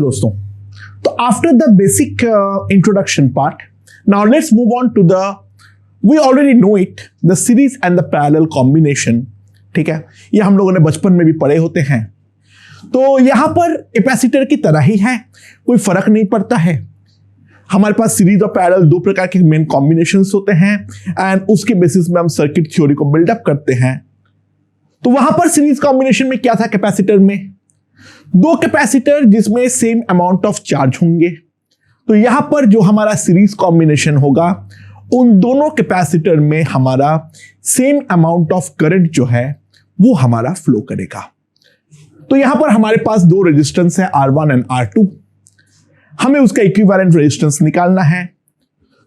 दोस्तों, तो after the basic introduction part, now let's move on to the, we already know it, the series and the parallel combination. ठीक है, ये हम लोगों ने बचपन में भी पढ़े होते हैं। तो यहां पर कैपेसिटर की तरह ही है, कोई फर्क नहीं पड़ता है। हमारे पास सीरीज और पैरेलल दो प्रकार के मेन कॉम्बिनेशंस होते हैं एंड उसके बेसिस में हम सर्किट थ्योरी को बिल्डअप करते हैं। तो वहां पर सीरीज कॉम्बिनेशन में क्या था, कैपेसिटर में दो कैपेसिटर जिसमें सेम अमाउंट ऑफ चार्ज होंगे। तो यहां पर जो हमारा सीरीज कॉम्बिनेशन होगा, उन दोनों कैपेसिटर में हमारा सेम अमाउंट ऑफ करंट जो है वो हमारा फ्लो करेगा। तो यहां पर हमारे पास दो रेजिस्टेंस है R1 एंड R2, हमें उसका इक्विवेलेंट रेजिस्टेंस निकालना है।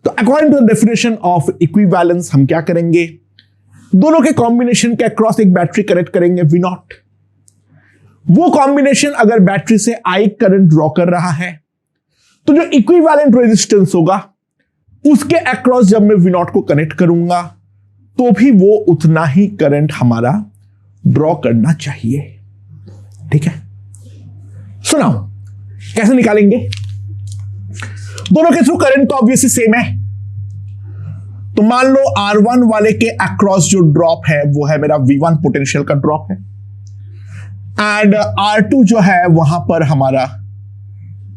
तो according to the definition of equivalence हम क्या करेंगे, दोनों के कॉम्बिनेशन के अक्रॉस एक बैटरी कनेक्ट करेंगे V0। वो कॉम्बिनेशन अगर बैटरी से I करंट ड्रॉ कर रहा है, तो जो इक्विवेलेंट रेजिस्टेंस होगा उसके अक्रॉस जब मैं V0 को कनेक्ट करूंगा तो भी वो उतना ही करंट हमारा ड्रॉ करना चाहिए। ठीक है, सुनाओ कैसे निकालेंगे। दोनों के थ्रू करंट तो ऑब्वियसली सेम है। तो मान लो R1 वाले के अक्रॉस जो ड्रॉप है वो है मेरा V1 पोटेंशियल का ड्रॉप है, एंड R2 जो है वहां पर हमारा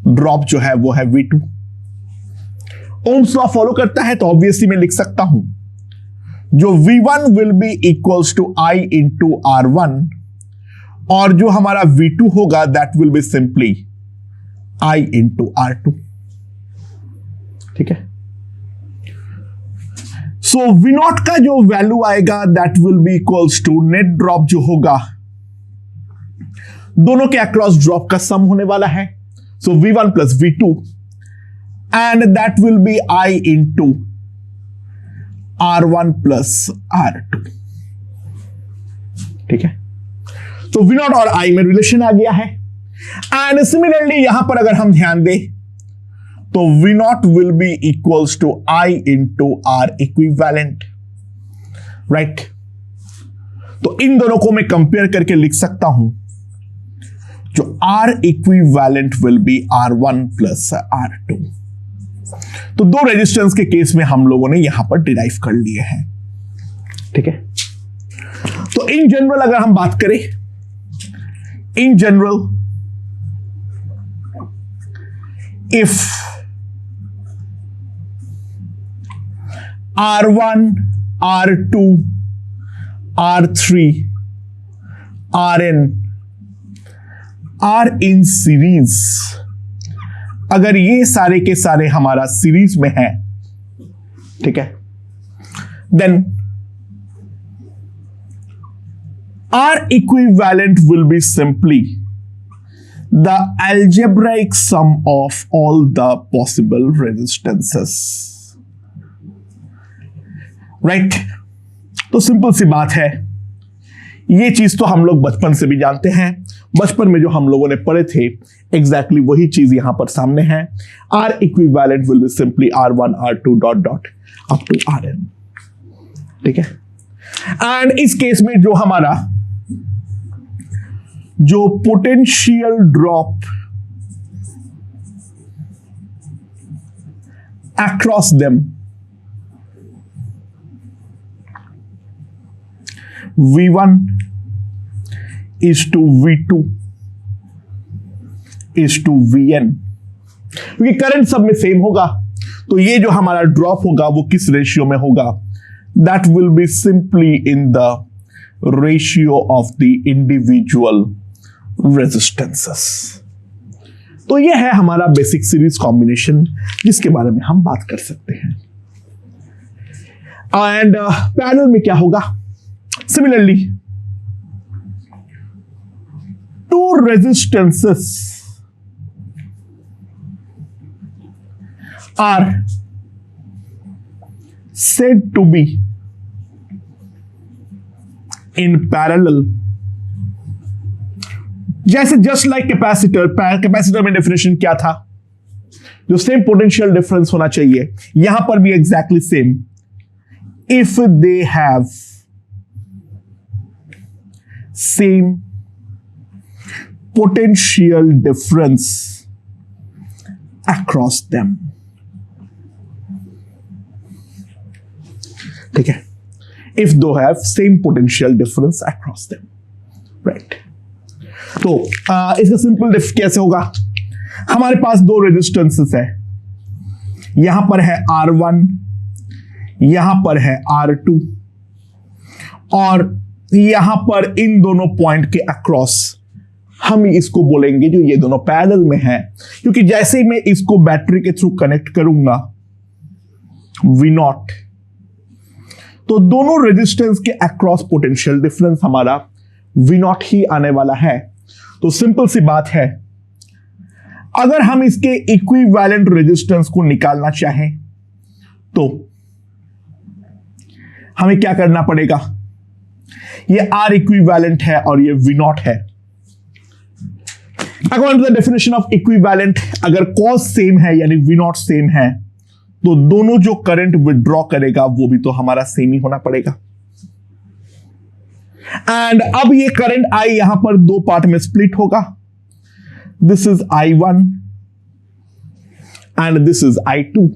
ड्रॉप जो है वो है V2। ओम्स लॉ फॉलो करता है, तो ऑब्वियसली मैं लिख सकता हूं जो V1 will be equals to I into R1, और जो हमारा V2 होगा that will be simply I into R2। ठीक है, सो V0 का जो वैल्यू आएगा that will be equals to net drop जो होगा, दोनों के अक्रॉस ड्रॉप का सम होने वाला है। सो V1 plus V2 and that will B I into R1 plus R2। ठीक है, तो V0 और I में रिलेशन आ गया है। एंड सिमिलरली यहां पर अगर हम ध्यान दें तो V0 will be equals to I into R equivalent, right. तो इन दोनों को मैं कंपेयर करके लिख सकता हूं, जो R equivalent will B R1 plus R2। तो दो रेजिस्टेंस के केस में हम लोगों ने यहां पर डिराइव कर लिए हैं। ठीक है, तो इन जनरल अगर हम बात करें, in general if R1, R2, R3, Rn are in series, अगर ये सारे के सारे हमारा सीरीज में है, ठीक है, then R equivalent will be simply the algebraic sum of all the possible resistances, right? तो सिंपल सी बात है, ये चीज तो हम लोग बचपन से भी जानते हैं। बचपन में जो हम लोगों ने पढ़े थे एग्जैक्टली वही चीज यहां पर सामने है। R equivalent will be simply R1 R2 dot dot up to Rn, ठीक है। एंड इस केस में जो हमारा जो potential drop across them V1 is to V2 is to Vn, क्योंकि करंट सब में सेम होगा, तो ये जो हमारा ड्रॉप होगा वो किस रेशियो में होगा? That will be simply in the ratio of the individual resistances. तो ये है हमारा बेसिक सीरीज कॉम्बिनेशन जिसके बारे में हम बात कर सकते हैं। एंड पैरेलल में क्या होगा? Similarly, two resistances are said to be in parallel. जैसे just like कैपेसिटर, कैपेसिटर में डेफिनेशन क्या था? जो सेम पोटेंशियल डिफरेंस होना चाहिए, यहां पर भी exactly same. If they have same potential difference, across them. ठीक है, if they have same potential difference across them, right? तो इसका सिंपल डिफ कैसे होगा? हमारे पास दो रेजिस्टेंसेस है, यहां पर है R1, यहां पर है R2, और यहां पर इन दोनों पॉइंट के अक्रॉस हम इसको बोलेंगे जो ये दोनों पैरेलल में है, क्योंकि जैसे ही मैं इसको बैटरी के थ्रू कनेक्ट करूंगा V0, तो दोनों रेजिस्टेंस के अक्रॉस पोटेंशियल डिफरेंस हमारा V0 ही आने वाला है। तो सिंपल सी बात है, अगर हम इसके इक्विवेलेंट रेजिस्टेंस को निकालना चाहें तो हमें क्या करना पड़ेगा? ये R इक्विवेलेंट है और ये V0 है। According to the definition of equivalent, अगर कॉज सेम है यानी V0 सेम है, तो दोनों जो करंट विड्रॉ करेगा वो भी तो हमारा सेम ही होना पड़ेगा। एंड अब ये करंट I यहां पर दो पार्ट में स्प्लिट होगा। This is I1 and this is I2।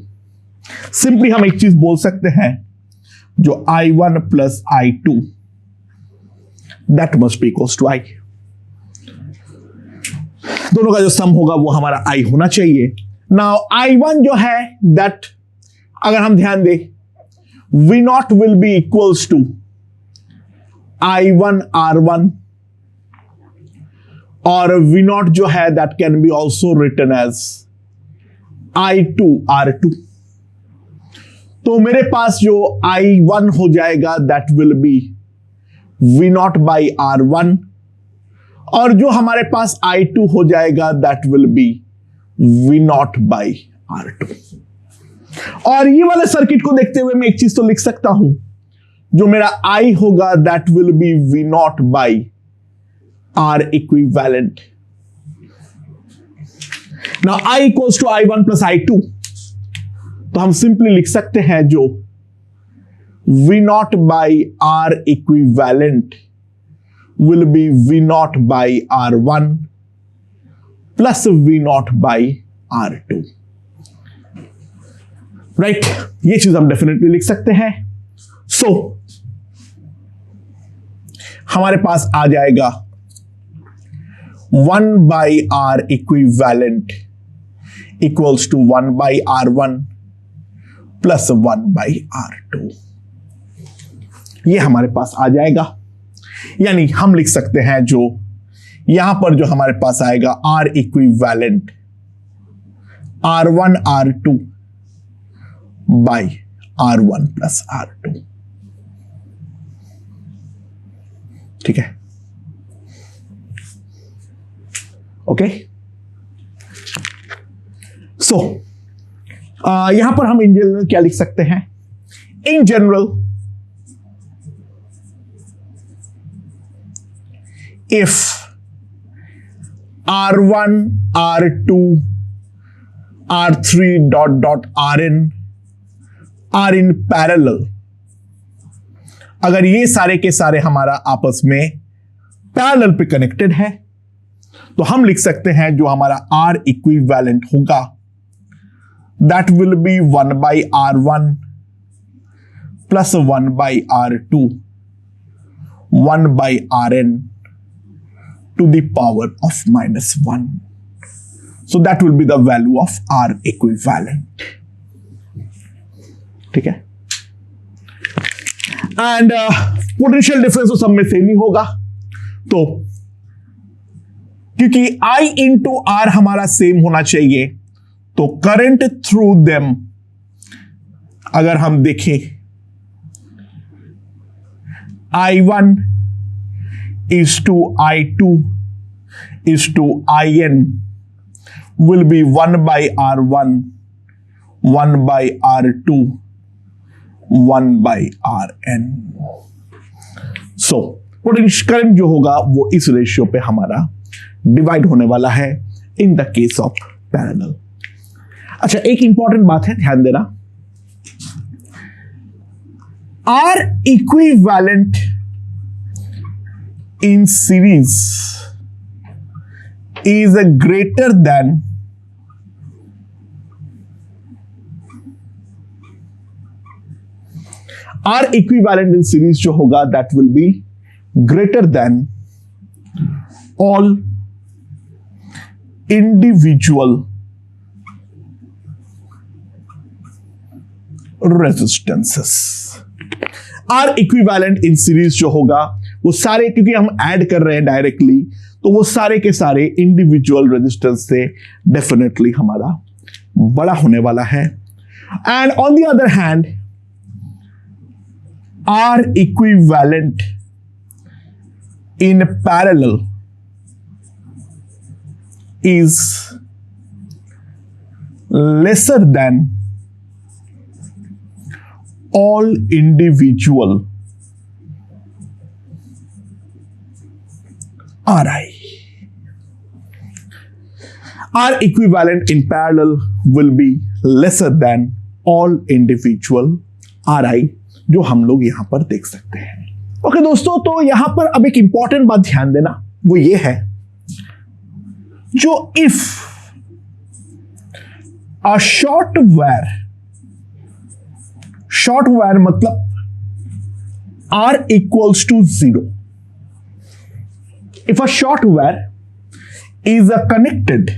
Simply हम एक चीज बोल सकते हैं, जो I1 plus I2 that must be equals to I। दोनों का जो सम होगा वो हमारा I होना चाहिए। नाउ I1 जो है दैट, अगर हम ध्यान दें, V0 will be equals to I1 R1, और V0 जो है that can be also written as I2 R2। तो मेरे पास जो I1 हो जाएगा that will be V0 by R1, और जो हमारे पास I2 हो जाएगा that will be V0 by R2। और ये वाले सर्किट को देखते हुए मैं एक चीज तो लिख सकता हूं, जो मेरा I होगा that will be V0 by R equivalent. Now I equals to I1 plus I2, तो हम सिंपली लिख सकते हैं जो V0 by R equivalent will be V0 by R1 plus V0 by R2, right? ये चीज हम डेफिनेटली लिख सकते हैं। सो हमारे पास आ जाएगा 1 by R equivalent equals to 1 by R1 plus 1 by R2। ये हमारे पास आ जाएगा, यानी हम लिख सकते हैं जो यहां पर जो हमारे पास आएगा R equivalent R1 R2 by R1 plus R2। ठीक है, ओके। सो यहां पर हम इन जनरल क्या लिख सकते हैं? In general, if R1, R2, R3 dot dot Rn are in parallel, अगर ये सारे के सारे हमारा आपस में पैरेलल पे कनेक्टेड है, तो हम लिख सकते हैं जो हमारा R इक्विवेलेंट होगा that will B 1 by R1 plus 1 by R2 1 by Rn to the power of -1. So that will be the value of R equivalent. ठीक है, एंड पोटेंशियल डिफरेंस तो सब में सेम ही होगा। तो क्योंकि I इंटू R हमारा सेम होना चाहिए, तो करंट थ्रू देम अगर हम देखें, I1 is to I2 is to IN will be 1 by R1, 1 by R2, 1 by Rn. So potential current जो होगा वो इस रेशियो पे हमारा डिवाइड होने वाला है in the case of parallel. अच्छा, एक इंपॉर्टेंट बात है, ध्यान देना, R equivalent in series is greater than R equivalent in series जो होगा that will be greater than all individual resistances. R equivalent in series जो होगा वो सारे, क्योंकि हम ऐड कर रहे हैं डायरेक्टली, तो वो सारे के सारे इंडिविजुअल रेजिस्टेंस से डेफिनेटली हमारा बड़ा होने वाला है। And on the other hand R equivalent in parallel is lesser than all individual Ri. R equivalent in parallel will be lesser than all individual Ri, जो हम लोग यहां पर देख सकते हैं। ओके दोस्तों, तो यहां पर अब एक इंपॉर्टेंट बात ध्यान देना, वो ये है जो if a short wire मतलब R equals to 0. If a short wire is connected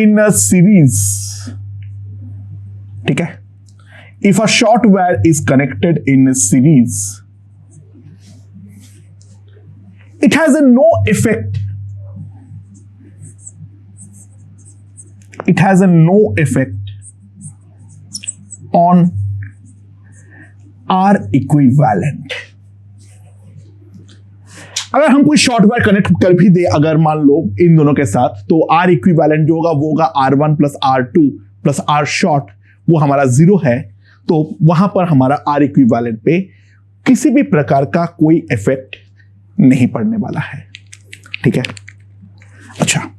in a series, ठीक है, if a short wire is connected in a series, it has no effect. It has no effect on R equivalent. अगर हम कोई short wire connect कर भी दे, अगर मान लो इन दोनों के साथ, तो R इक्विवेलेंट जो होगा वो होगा R1 plus R2 plus R short, वो हमारा 0 है। तो वहां पर हमारा R इक्विवेलेंट पे किसी भी प्रकार का कोई इफेक्ट नहीं पड़ने वाला है। ठीक है, अच्छा,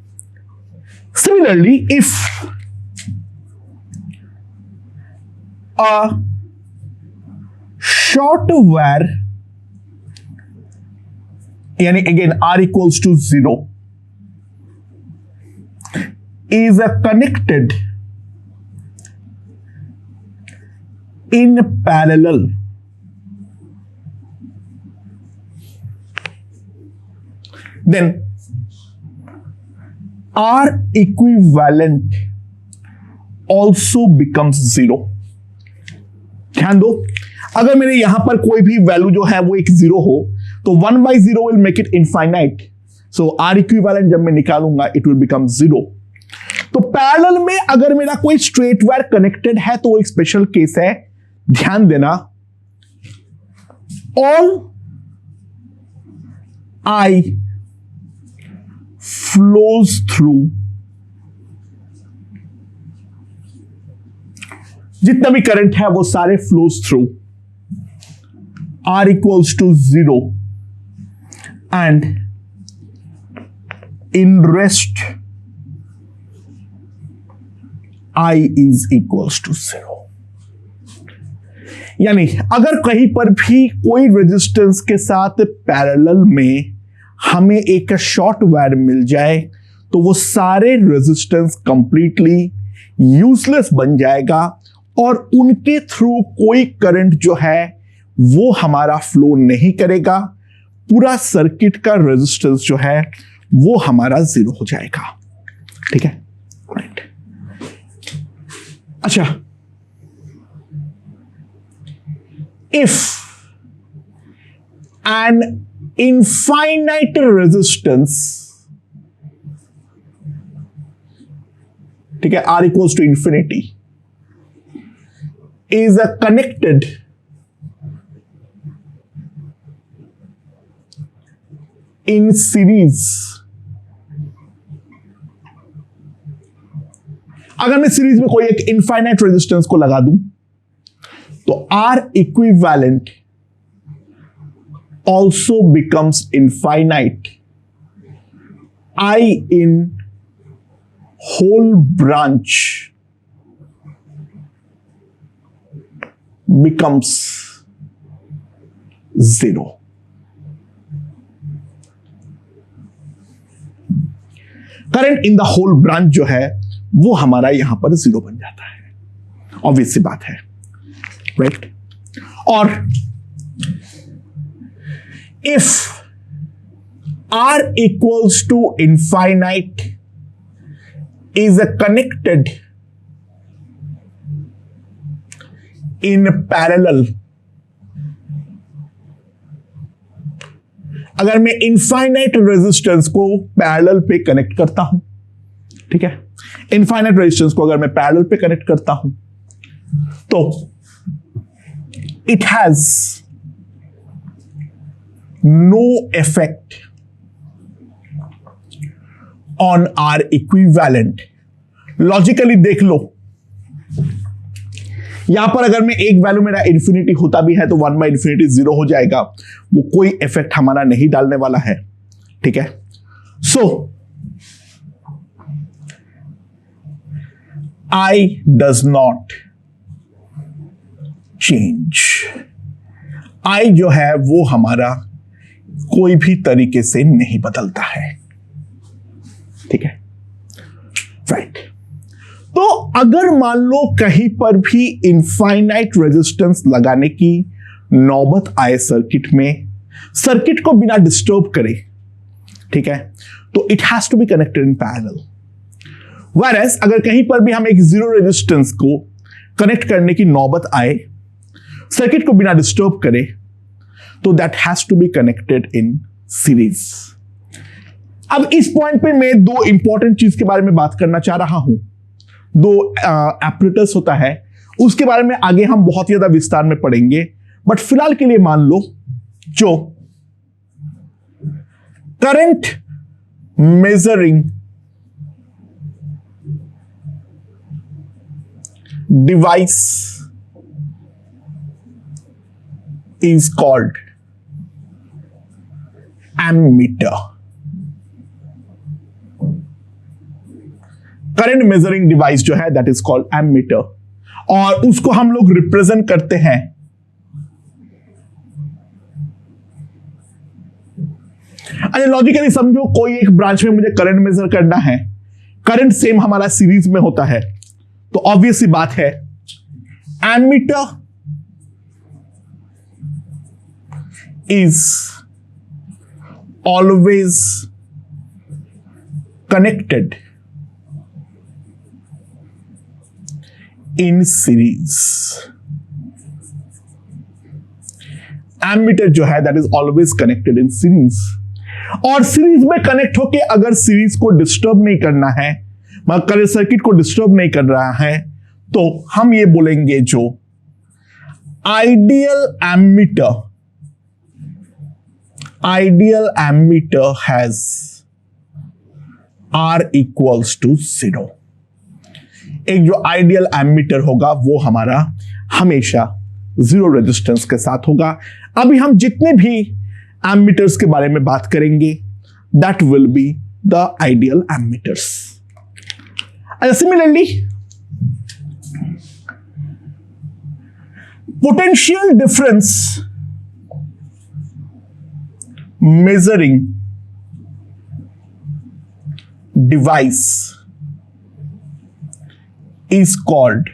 similarly, if a short wire, यानी again R equals to 0, is connected in parallel, then R equivalent also becomes 0. ध्यान दो, अगर मेरे यहां पर कोई भी वैल्यू जो है वो एक 0 हो, तो 1/0 will make it infinite. So R equivalent जब मैं निकालूंगा it will become 0. तो पैरेलल में अगर मेरा कोई स्ट्रेट वायर कनेक्टेड है तो वो एक स्पेशल केस है, ध्यान देना। All I flows through, जितना भी करंट है वो सारे flows through R equals to 0 and in rest I is equals to 0. यानी अगर कहीं पर भी कोई रेजिस्टेंस के साथ पैरेलल में हमें एक शॉर्ट वायर मिल जाए तो वो सारे रेजिस्टेंस कंप्लीटली यूजलेस बन जाएगा और उनके थ्रू कोई करंट जो है वो हमारा फ्लो नहीं करेगा। पूरा सर्किट का रेजिस्टेंस जो है वो हमारा 0 हो जाएगा। ठीक है, राइट। अच्छा, इफ एन infinite resistance, ठीक है, R equals to infinity, is connected in series. अगर मैं सीरीज में कोई एक इनफाइनाइट रेजिस्टेंस को लगा दूं तो R equivalent also becomes infinite. I in whole branch becomes 0. Current in the whole branch जो है वो हमारा यहां पर 0 बन जाता है। ऑब्वियस सी बात है, राइट। और if R equals to infinite is connected in parallel, अगर मैं इनफाइनाइट रेजिस्टेंस को पैरेलल पे कनेक्ट करता हूं, ठीक है, इनफाइनाइट रेजिस्टेंस को अगर मैं पैरेलल पे कनेक्ट करता हूं तो it has no effect on R equivalent. Logically देख लो, यहां पर अगर मैं एक वैल्यू मेरा इन्फिनिटी होता भी है तो 1/∞ 0 हो जाएगा, वो कोई इफेक्ट हमारा नहीं डालने वाला है, ठीक है। सो आई डज नॉट चेंज। आई जो है वो हमारा कोई भी तरीके से नहीं बदलता है, ठीक है, राइट। तो अगर मान लो कहीं पर भी इनफाइनाइट रेजिस्टेंस लगाने की नौबत आए सर्किट में, सर्किट को बिना डिस्टर्ब करे, ठीक है, तो it has to be connected in parallel. Whereas अगर कहीं पर भी हम एक जीरो रेजिस्टेंस को कनेक्ट करने की नौबत आए, सर्किट को बिना डिस्टर्ब करे, तो that has to be connected in series. अब इस पॉइंट पे मैं दो इंपॉर्टेंट चीज के बारे में बात करना चाह रहा हूं। दो एपरेटस होता है, उसके बारे में आगे हम बहुत ज्यादा विस्तार में पढ़ेंगे, बट फिलहाल के लिए मान लो जो current measuring device is called ammeter. Current measuring device जो है दैट इज कॉल्ड एमीटर, और उसको हम लोग रिप्रेजेंट करते हैं अरे लॉजिकली समझो, कोई एक ब्रांच में मुझे करंट मेजर करना है, करंट सेम हमारा सीरीज में होता है, तो ऑब्वियस सी बात है ammeter is always connected in series. Ammeter जो है that is always connected in series, और सीरीज में कनेक्ट होके अगर सीरीज को डिस्टर्ब नहीं करना है, मतलब सर्किट को डिस्टर्ब नहीं कर रहा है, तो हम ये बोलेंगे जो ideal ammeter has R equals to 0। एक जो आइडियल एमीटर होगा वो हमारा हमेशा जीरो रेजिस्टेंस के साथ होगा। अभी हम जितने भी एमीटर्स के बारे में बात करेंगे that will be the ideal ammeters. Similarly potential difference measuring device is called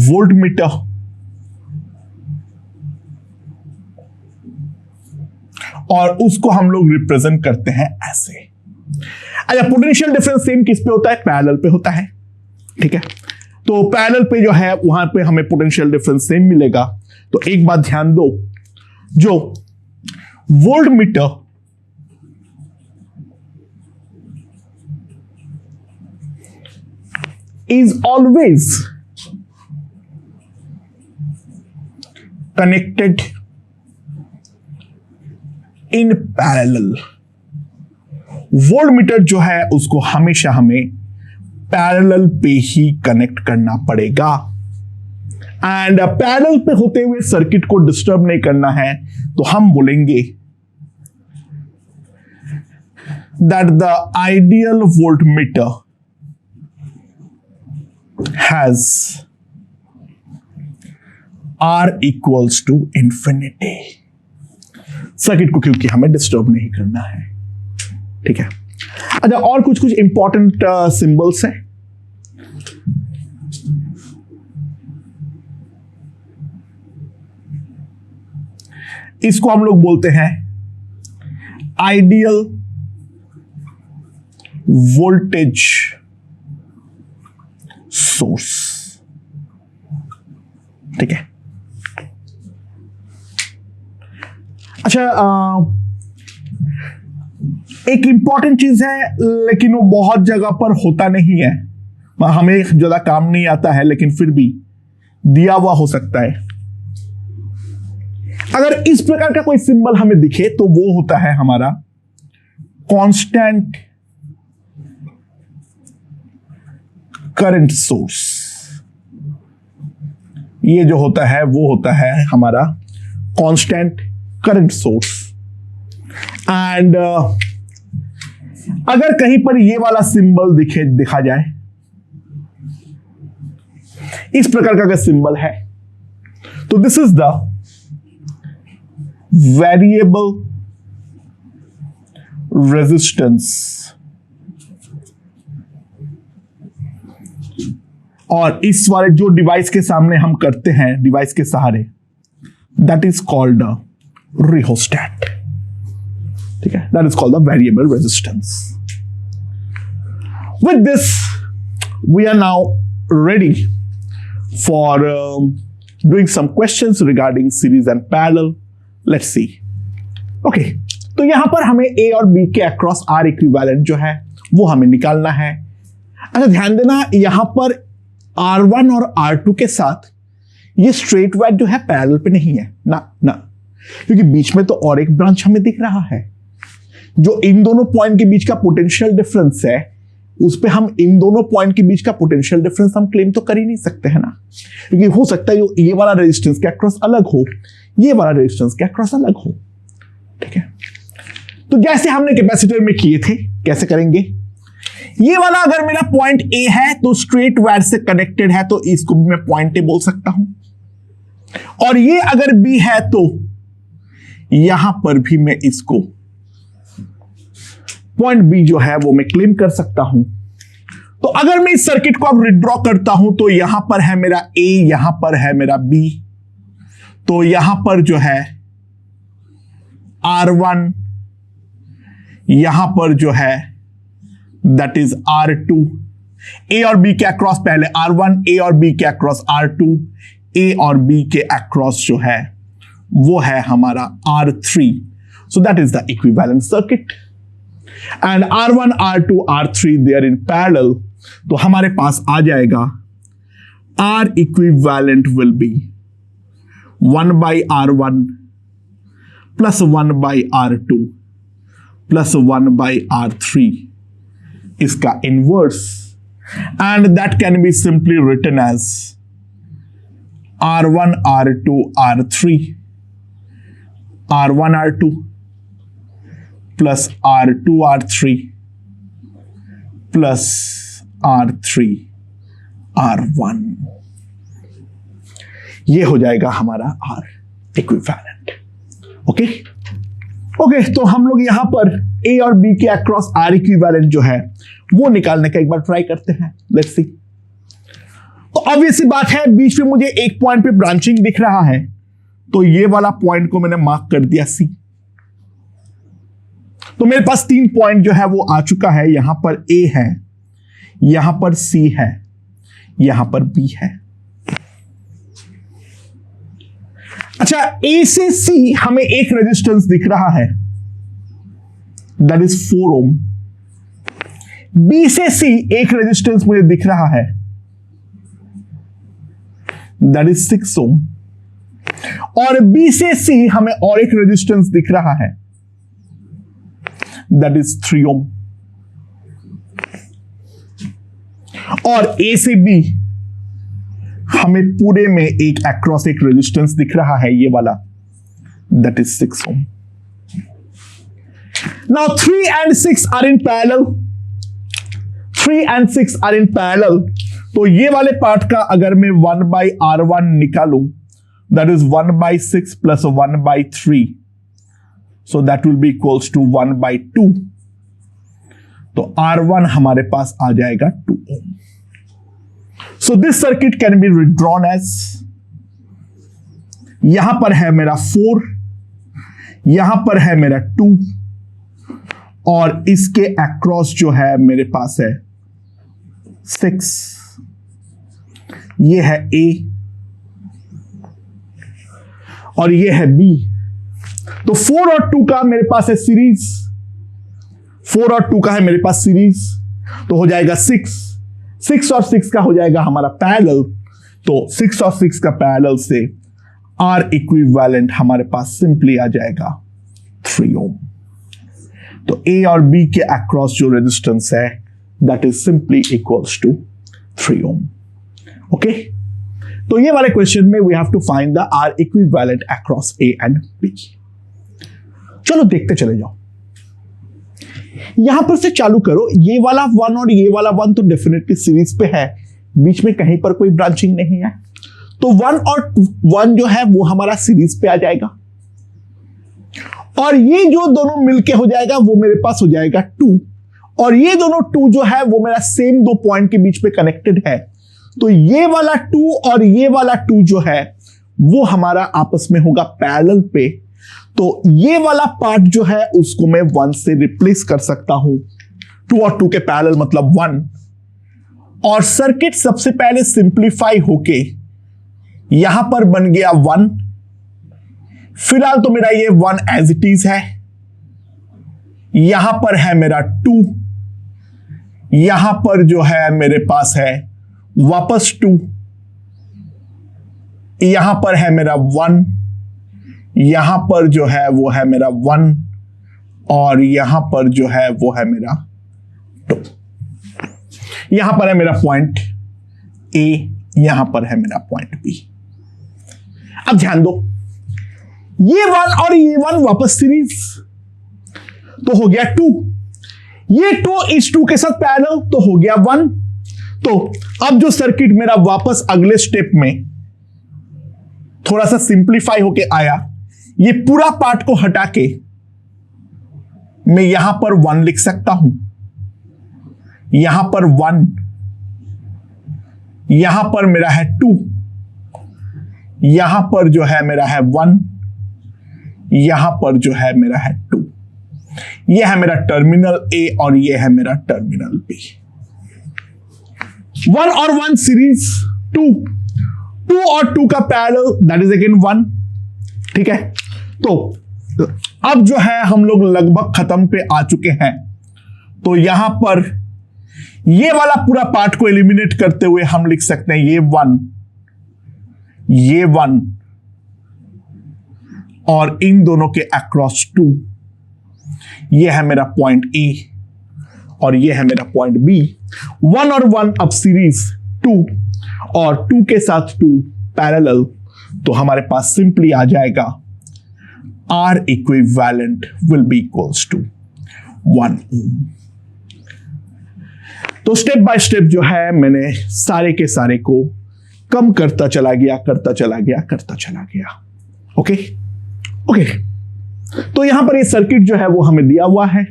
voltmeter, और उसको हम लोग रिप्रेजेंट करते हैं ऐसे। अच्छा, पोटेंशियल डिफरेंस सेम किस पे होता है? पैरेलल पे होता है, ठीक है। तो पैरेलल पे जो है वहां पे हमें पोटेंशियल डिफरेंस सेम मिलेगा। तो एक बात ध्यान दो, जो voltmeter is always connected in parallel। Voltmeter जो है उसको हमेशा हमें पैरेलल पे ही कनेक्ट करना पड़ेगा, एंड पैरेलल पे होते हुए सर्किट को डिस्टर्ब नहीं करना है, तो हम बोलेंगे that the ideal voltmeter has R equals to infinity। Circuit को क्योंकि हमें डिस्टर्ब नहीं करना है, ठीक है। अच्छा, और कुछ इंपॉर्टेंट सिंबल्स हैं। इसको हम लोग बोलते हैं आइडियल वोल्टेज सोर्स। ठीक है। अच्छा, एक इंपॉर्टेंट चीज है, लेकिन वो बहुत जगह पर होता नहीं है, हमें ज्यादा काम नहीं आता है, लेकिन फिर भी दिया हुआ हो सकता है। अगर इस प्रकार का कोई सिंबल हमें दिखे तो वो होता है हमारा कांस्टेंट करंट सोर्स। ये जो होता है वो होता है हमारा कांस्टेंट करंट सोर्स। एंड अगर कहीं पर ये वाला सिंबल दिखा जाए, इस प्रकार का अगर सिंबल है, तो this is the variable resistance, और इस वाले जो डिवाइस के सामने हम करते हैं, डिवाइस के सहारे, दैट इज कॉल्ड रिहोस्टेट। ठीक है, that is called the variable resistance. With this we are now ready for doing some questions regarding series and parallel. Let's see. Okay, तो यहां पर हमें ए और बी के अक्रॉस आर इक्विवेलेंट जो है वो हमें निकालना है। अच्छा, ध्यान देना, यहां पर R1 और R2 के साथ ये स्ट्रेट वाइड जो है पैरेलल पे नहीं है ना, क्योंकि बीच में तो और एक ब्रांच हमें दिख रहा है। जो इन दोनों पॉइंट के बीच का पोटेंशियल डिफरेंस है, उस पे हम इन दोनों पॉइंट के बीच का पोटेंशियल डिफरेंस हम क्लेम तो कर ही नहीं सकते है ना, क्योंकि हो सकता है ये वाला रेजिस्टेंस के अक्रॉस अलग हो, ये वाला रेजिस्टेंस के अक्रॉस अलग हो। ठीक है, तो जैसे हमने कैपेसिटर में किए थे, कैसे करेंगे? ये वाला अगर मेरा पॉइंट ए है तो स्ट्रेट वायर से कनेक्टेड है, तो इसको भी मैं पॉइंट ए बोल सकता हूं, और ये अगर बी है तो यहां पर भी मैं इसको पॉइंट बी जो है वो मैं क्लेम कर सकता हूं। तो अगर मैं इस सर्किट को अब रिड्रॉ करता हूं, तो यहां पर है मेरा ए, यहां पर है मेरा बी, तो यहां पर जो है R1, यहां पर जो है दैट इज R2। ए और बी के अक्रॉस पहले R1, ए और बी के अक्रॉस R2, ए और बी के अक्रॉस जो है वो है हमारा R3। So that is the equivalent circuit, and R1, R2, R3 they are in parallel. तो हमारे पास आ जाएगा R equivalent will be 1/R1 plus 1/R2 plus 1/R3 इसका inverse, and that can be simply written as R1, R2, R3, R1, R2 plus R2, R3 plus R3, R1। ये हो जाएगा हमारा R इक्विवेलेंट। ओके, तो हम लोग यहां पर ए और बी के अक्रॉस आर इक्विवेलेंट जो है वो निकालने का एक बार ट्राई करते हैं। Let's see. तो ऑब्वियस सी बात है, बीच में मुझे एक पॉइंट पे ब्रांचिंग दिख रहा है, तो ये वाला पॉइंट को मैंने मार्क कर दिया सी। तो मेरे पास 3 पॉइंट जो है वो आ चुका है। यहां पर ए है, यहां पर सी है, यहां पर बी है। अच्छा, ए से सी हमें एक रेजिस्टेंस दिख रहा है, दैट इज 4 ओम। बी से सी एक रेजिस्टेंस मुझे दिख रहा है, दैट इज 6 ओम। और बी से सी हमें और एक रेजिस्टेंस दिख रहा है, दैट इज 3 ओम। और ए से बी हमें पूरे में एक अक्रॉस एक रेजिस्टेंस दिख रहा है, ये वाला, that is 6 ohm. Now 3 and 6 are in parallel, 3 and 6 are in parallel. तो ये वाले पार्ट का अगर मैं 1/R1 निकालूं, that is 1/6 plus 1/3, so that will be equals to 1/2। तो R1 हमारे पास आ जाएगा 2 ओम। So this circuit can be withdrawn as, यहां पर है मेरा 4, यहां पर है मेरा 2 और इसके अक्रॉस जो है मेरे पास है 6, ये है A और ये है B। तो 4 और 2 का मेरे पास है सीरीज, 4 और 2 का है मेरे पास सीरीज, तो हो जाएगा 6 और 6 का हो जाएगा हमारा पैरेलल। तो 6 और 6 का पैरेलल से R इक्विवेलेंट हमारे पास सिंपली आ जाएगा 3 ओम। तो A और B के अक्रॉस जो रेजिस्टेंस है that is simply equals to 3 ohm. Okay, तो ये वाले क्वेश्चन में we have to find the R equivalent across A and B। चलो देखते चले जाओ, यहां पर से चालू करो। ये वाला 1 और ये वाला 1 तो डेफिनेटली सीरीज पे है, बीच में कहीं पर कोई ब्रांचिंग नहीं है, तो 1 और 1 जो है वो हमारा सीरीज पे आ जाएगा और ये जो दोनों मिलके हो जाएगा वो मेरे पास हो जाएगा 2 और ये दोनों 2 जो है वो मेरा सेम 2 पॉइंट के बीच में कनेक्टेड है। तो ये वाला 2 और ये वाला 2 जो है वो हमारा आपस में होगा पैरेलल पे। तो ये वाला पार्ट जो है उसको मैं 1 से रिप्लेस कर सकता हूं, 2 और 2 के पैरेलल मतलब 1, और सर्किट सबसे पहले सिंप्लीफाई होके यहां पर बन गया 1। फिलहाल तो मेरा ये 1 एज इट इज है, यहां पर है मेरा 2, यहां पर जो है मेरे पास है वापस 2, यहां पर है मेरा 1, यहां पर जो है वो है मेरा 1 और यहां पर जो है वो है मेरा 2। यहां पर है मेरा पॉइंट A, यहां पर है मेरा पॉइंट B। अब ध्यान दो, ये 1 और ये 1 वापस सीरीज, तो हो गया 2, ये 2 इस 2 के साथ पैरेलल तो हो गया 1। तो अब जो सर्किट मेरा वापस अगले स्टेप में थोड़ा सा सिंप्लीफाई होके आया, ये पूरा पार्ट को हटा के मैं यहां पर 1 लिख सकता हूं, यहां पर 1, यहां पर मेरा है 2, यहां पर जो है मेरा है 1, यहां पर जो है मेरा है 2। यह है मेरा टर्मिनल A और यह है मेरा टर्मिनल B। 1 और 1 सीरीज, 2 और 2 का पैरेलल दैट इज अगेन 1। ठीक है, तो अब जो है हम लोग लगभग खत्म पे आ चुके हैं। तो यहां पर ये वाला पूरा पार्ट को एलिमिनेट करते हुए हम लिख सकते हैं ये 1, ये 1 और इन दोनों के अक्रॉस 2। ये है मेरा पॉइंट A और ये है मेरा पॉइंट B। 1 और 1 अब सीरीज, 2 और 2 के साथ 2 पैरेलल, तो हमारे पास सिंपली आ जाएगा R equivalent will be equals to 1 ohm. तो स्टेप बाय स्टेप जो है मैंने सारे के सारे को कम करता चला गया। ओके, तो यहां पर ये सर्किट जो है वो हमें दिया हुआ है,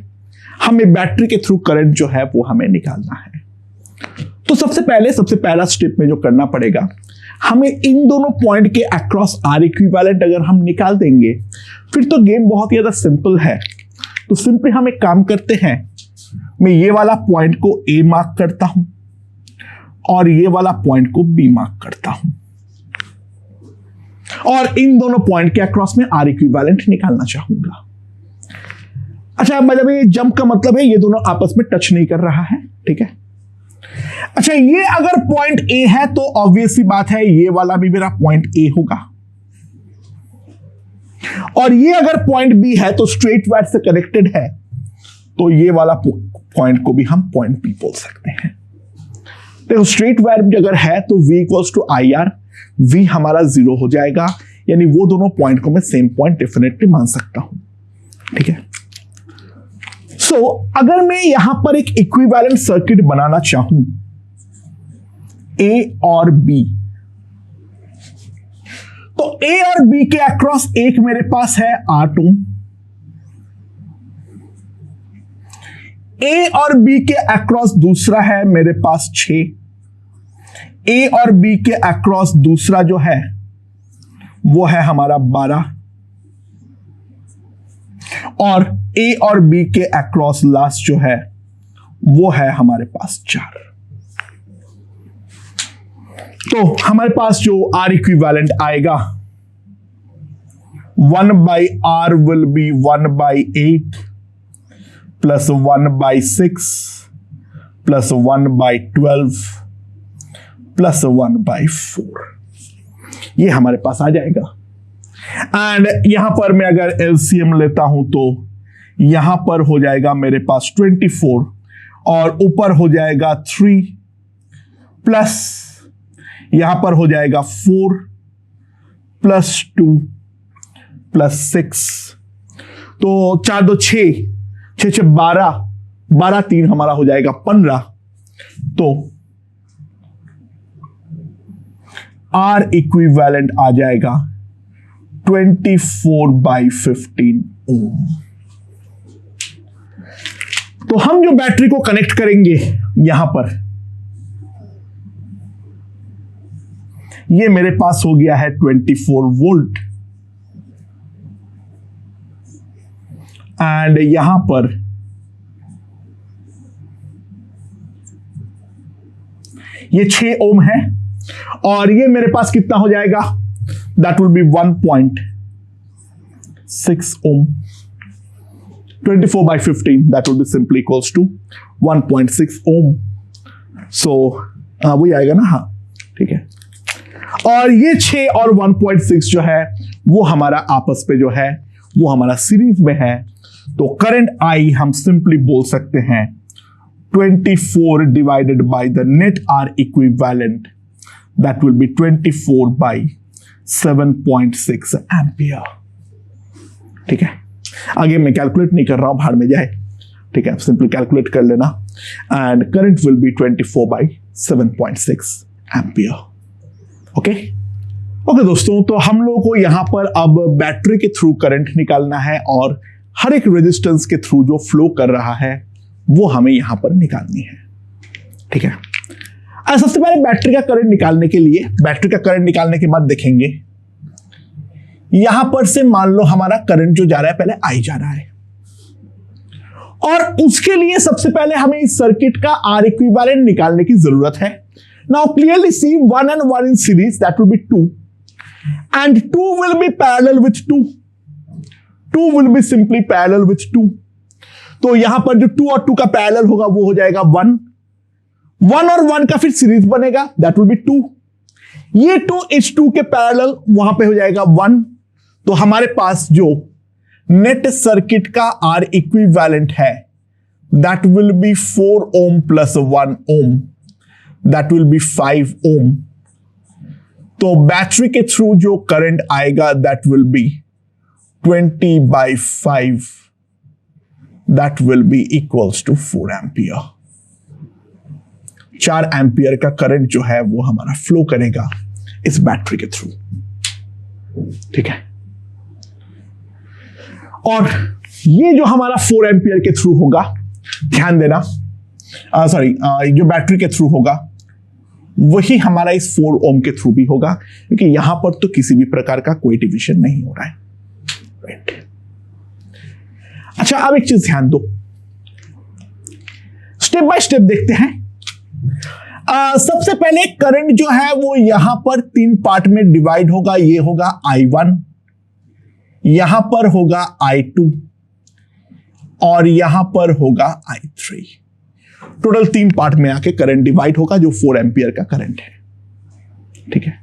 हमें बैटरी के थ्रू करंट जो है वो हमें निकालना है। तो सबसे पहला स्टेप में जो करना पड़ेगा, हमें इन दोनों पॉइंट के अक्रॉस R इक्विवेलेंट अगर हम निकाल देंगे फिर तो गेम बहुत ही ज्यादा सिंपल है। तो सिंपली हम एक काम करते हैं, मैं ये वाला पॉइंट को A मार्क करता हूं और ये वाला पॉइंट को B मार्क करता हूं और इन दोनों पॉइंट के अक्रॉस में R इक्विवेलेंट निकालना चाहूंगा। अच्छा, मतलब ये जंप का मतलब है ये दोनों आपस में टच नहीं कर रहा है। ठीक है, अच्छा, ये अगर पॉइंट A है तो ऑब्वियस सी बात है ये वाला भी मेरा पॉइंट A होगा और ये अगर पॉइंट B है तो स्ट्रेट वायर से कनेक्टेड है, तो ये वाला पॉइंट को भी हम पॉइंट B बोल सकते हैं। देखो, स्ट्रेट वायर अगर है तो V equals to IR, V हमारा 0 हो जाएगा, यानी वो दोनों पॉइंट को मैं सेम पॉइंट डेफिनेटली मान सकता हूं। ठीक है, सो अगर मैं यहां पर एक इक्विवेलेंट सर्किट बनाना चाहूं A और B, तो A और B के अक्रॉस एक मेरे पास है 8 ओम, A और B के अक्रॉस दूसरा है मेरे पास 6, A और B के अक्रॉस दूसरा जो है वो है हमारा 12, और ए और बी के अक्रॉस लास्ट जो है वो है हमारे पास 4। तो हमारे पास जो आर इक्विवेलेंट आएगा 1/r will be 1/8 plus 1/6 plus 1/12 plus 1/4, ये हमारे पास आ जाएगा। एंड यहां पर मैं अगर एलसीएम लेता हूं तो यहां पर हो जाएगा मेरे पास 24 और ऊपर हो जाएगा 3 प्लस यहां पर हो जाएगा 4 प्लस 2 प्लस 6, तो 4 2 6 6 6 12 12 3 हमारा हो जाएगा 15। तो आर इक्विवेलेंट आ जाएगा 24/15 ओम। तो हम जो बैटरी को कनेक्ट करेंगे यहां पर, ये मेरे पास हो गया है 24 वोल्ट एंड यहां पर ये 6 ओम है और ये मेरे पास कितना हो जाएगा, that will be 1.6 ohm. 24/15 that will be simply equals to 1.6 ohm. So वही आएगा ना, हाँ ठीक है। और ये 6 और 1.6 जो है वो हमारा आपस पे जो है वो हमारा सीरीज में है। तो करंट आई हम सिंपली बोल सकते हैं 24 divided by the net R equivalent, that will be 24/7.6 ampere. ठीक है, आगे मैं कैलकुलेट नहीं कर रहा हूं, बाहर में जाए, ठीक है, सिंपली कैलकुलेट कर लेना and current will be 24/7.6 ampere. Okay okay दोस्तों, तो हम लोगों को यहां पर अब बैटरी के थ्रू करंट निकालना है और हर एक रेजिस्टेंस के थ्रू जो फ्लो कर रहा है वो हमें यहां पर निकालनी है। ठीक है, सबसे पहले बैटरी का करंट निकालने के लिए, बैटरी का करंट निकालने के बाद देखेंगे यहां पर से मान लो हमारा करंट जो जा रहा है पहले आई जा रहा है और उसके लिए सबसे पहले हमें इस सर्किट का आर इक्विवेलेंट निकालने की जरूरत है। Now clearly see 1 and 1 in series, that will B 2 and 2 will B parallel with 2 will be simply parallel with 2। तो यहां पर जो 2 और 2 का पैरेलल होगा वो हो जाएगा 1 और 1 का फिर सीरीज बनेगा, दैट विल बी 2। ये 2 इस 2 के पैरेलल वहां पे हो जाएगा 1। तो हमारे पास जो नेट सर्किट का आर इक्विवेलेंट है that will be 4 ohm plus 1 ohm, that will be 5 ohm. तो बैटरी के थ्रू जो करंट आएगा that will be 20/5, that will be equals to 4 ampere. 4 ampere का करंट जो है वो हमारा फ्लो करेगा इस बैटरी के थ्रू। ठीक है, और ये जो हमारा 4 एम्पियर के थ्रू होगा, ध्यान देना, जो बैटरी के थ्रू होगा वही हमारा इस 4 ओम के थ्रू भी होगा, क्योंकि यहां पर तो किसी भी प्रकार का कोई डिविजन नहीं हो रहा है। राइट, अच्छा अब एक चीज ध्यान दो, स्टेप बाय स्टेप देखते हैं। सबसे पहले करंट जो है वो यहां पर 3 पार्ट में डिवाइड होगा। ये होगा I1, यहां पर होगा I2 और यहां पर होगा I3। टोटल 3 पार्ट में आके करंट डिवाइड होगा जो 4 एम्पियर का करंट है। ठीक है,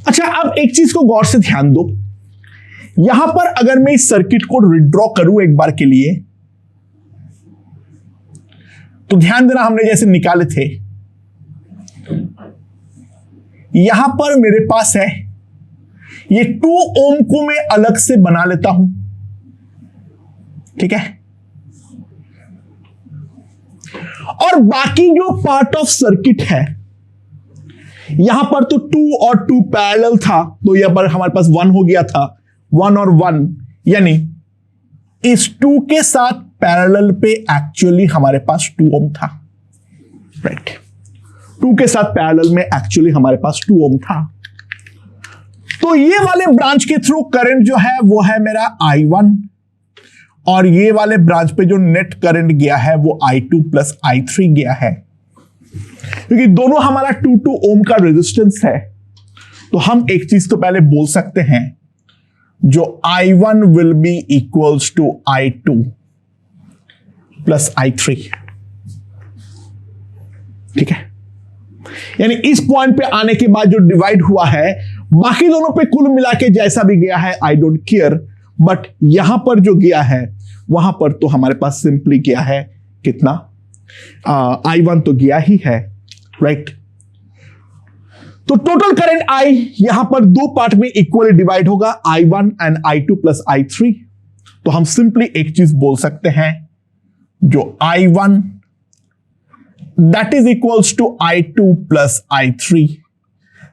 अच्छा अब एक चीज को गौर से ध्यान दो, यहां पर अगर मैं इस सर्किट को रिड्रॉ करूं एक बार के लिए, तो ध्यान देना हमने जैसे निकाले थे, यहां पर मेरे पास है ये 2 ओम को मैं अलग से बना लेता हूं। ठीक है, और बाकी जो पार्ट ऑफ सर्किट है यहां पर तो 2 और 2 पैरेलल था, तो यहां पर हमारे पास 1 हो गया था, 1 और 1, यानी इस 2 के साथ पैरेलल पे एक्चुअली हमारे पास 2 ओम था। राइट, 2 के साथ पैरेलल में एक्चुअली हमारे पास 2 ओम था। तो ये वाले ब्रांच के थ्रू करंट जो है वो है मेरा I1, और ये वाले ब्रांच पे जो नेट करंट गया है वो I2 प्लस I3 गया है। क्योंकि दोनों हमारा 2 ओम का रेजिस्टेंस है, तो हम एक चीज तो पहले बोल सकते हैं, जो I1 will be equals to I2 plus I3। ठीक है, यानी इस पॉइंट पे आने के बाद जो डिवाइड हुआ है, बाकी दोनों पे कुल मिला के जैसा भी गया है आई डोंट केयर, बट यहां पर जो गया है वहां पर तो हमारे पास सिंपली गया है कितना, I1 तो गया ही है, राइट। तो टोटल करंट I यहां पर दो पार्ट में इक्वली डिवाइड होगा, I1 and I2 plus I3। तो हम सिंपली एक चीज बोल सकते हैं, जो I1 that is equals to I2 plus I3,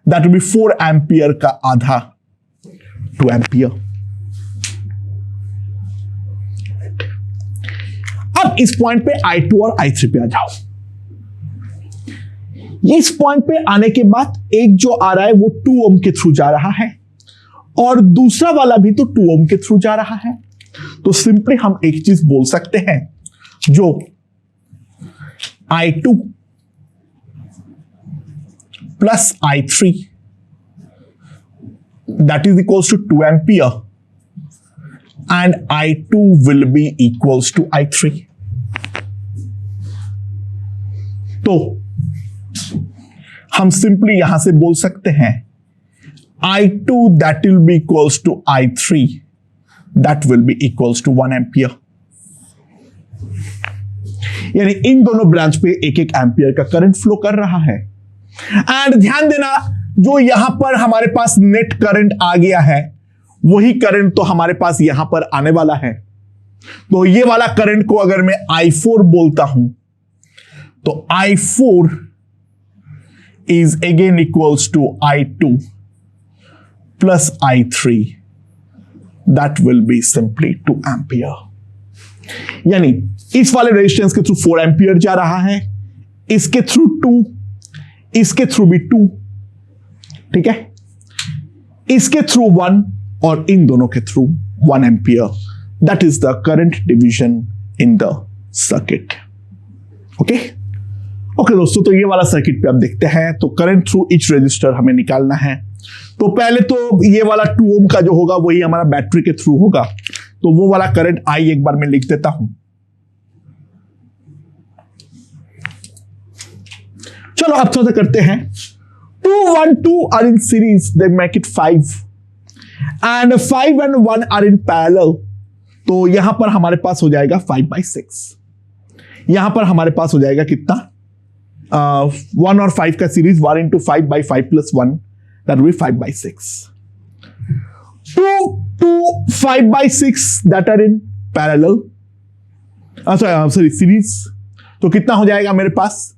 that will be 4 ampere का आधा 2 एम्पियर। अब इस पॉइंट पे I2 और I3 पे आ जाओ। इस पॉइंट पे आने के बाद एक जो आ रहा है वो 2 ओम के थ्रू जा रहा है, और दूसरा वाला भी तो 2 ओम के थ्रू जा रहा है। तो सिंपली हम एक चीज बोल सकते हैं, जो I2 plus I3 that is equals to 2 ampere, and I2 will be equals to I3। तो हम सिंपली यहां से बोल सकते हैं, I2 that will be equals to I3 that will be equals to 1 ampere. यानी इन दोनों ब्रांच पे 1-1 एम्पियर का करंट फ्लो कर रहा है। एंड ध्यान देना, जो यहां पर हमारे पास नेट करंट आ गया है, वही करंट तो हमारे पास यहां पर आने वाला है। तो ये वाला करंट को अगर मैं I4 बोलता हूं, तो I4 is again equals to I2 plus I3, that will be simply 2 ampere। यानी इस वाले रेजिस्टेंस के थ्रू 4 एम्पियर जा रहा है, इसके थ्रू 2, इसके थ्रू भी 2, ठीक है, इसके थ्रू 1, और इन दोनों के through 1 ampere. That is the current division in the circuit. Okay okay दोस्तों, तो ये वाला सर्किट पे आप देखते हैं, तो करंट थ्रू ईच रेजिस्टर हमें निकालना है। तो पहले तो ये वाला 2 ओम का जो होगा वही हमारा बैटरी के थ्रू होगा, तो वो वाला करंट I एक बार मैं लिख देता हूं। चलो अब थोड़ा सा करते हैं। 2, 1, 2 are in series, they make it 5, and 5 and 1 are in parallel. तो यहां पर हमारे पास हो जाएगा 5/6। यहां पर हमारे पास हो जाएगा कितना, 1 और 5 का series, 1 into 5/5 plus 1, that will be 5/6। 2 5/6 that are in parallel, sorry series। तो कितना हो जाएगा मेरे पास,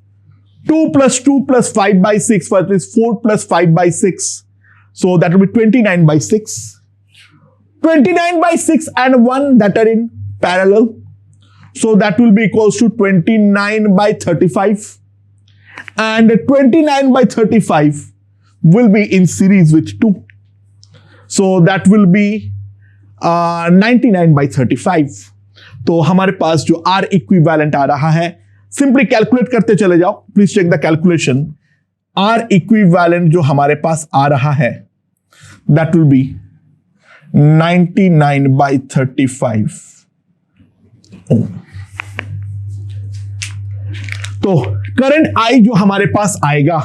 2 plus 2 plus 5/6, that is 4 plus 5/6, so that will be 29/6। 29/6 and 1 that are in parallel, so that will be equals to 29/35, and 29/35 will be in series with 2, so that will be 99/35। तो हमारे पास जो R equivalent आ रहा है, simply calculate करते चले जाओ, please check the calculation. R equivalent जो हमारे पास आ रहा है, दैट विल बी 99/35 ओम। तो करंट I जो हमारे पास आएगा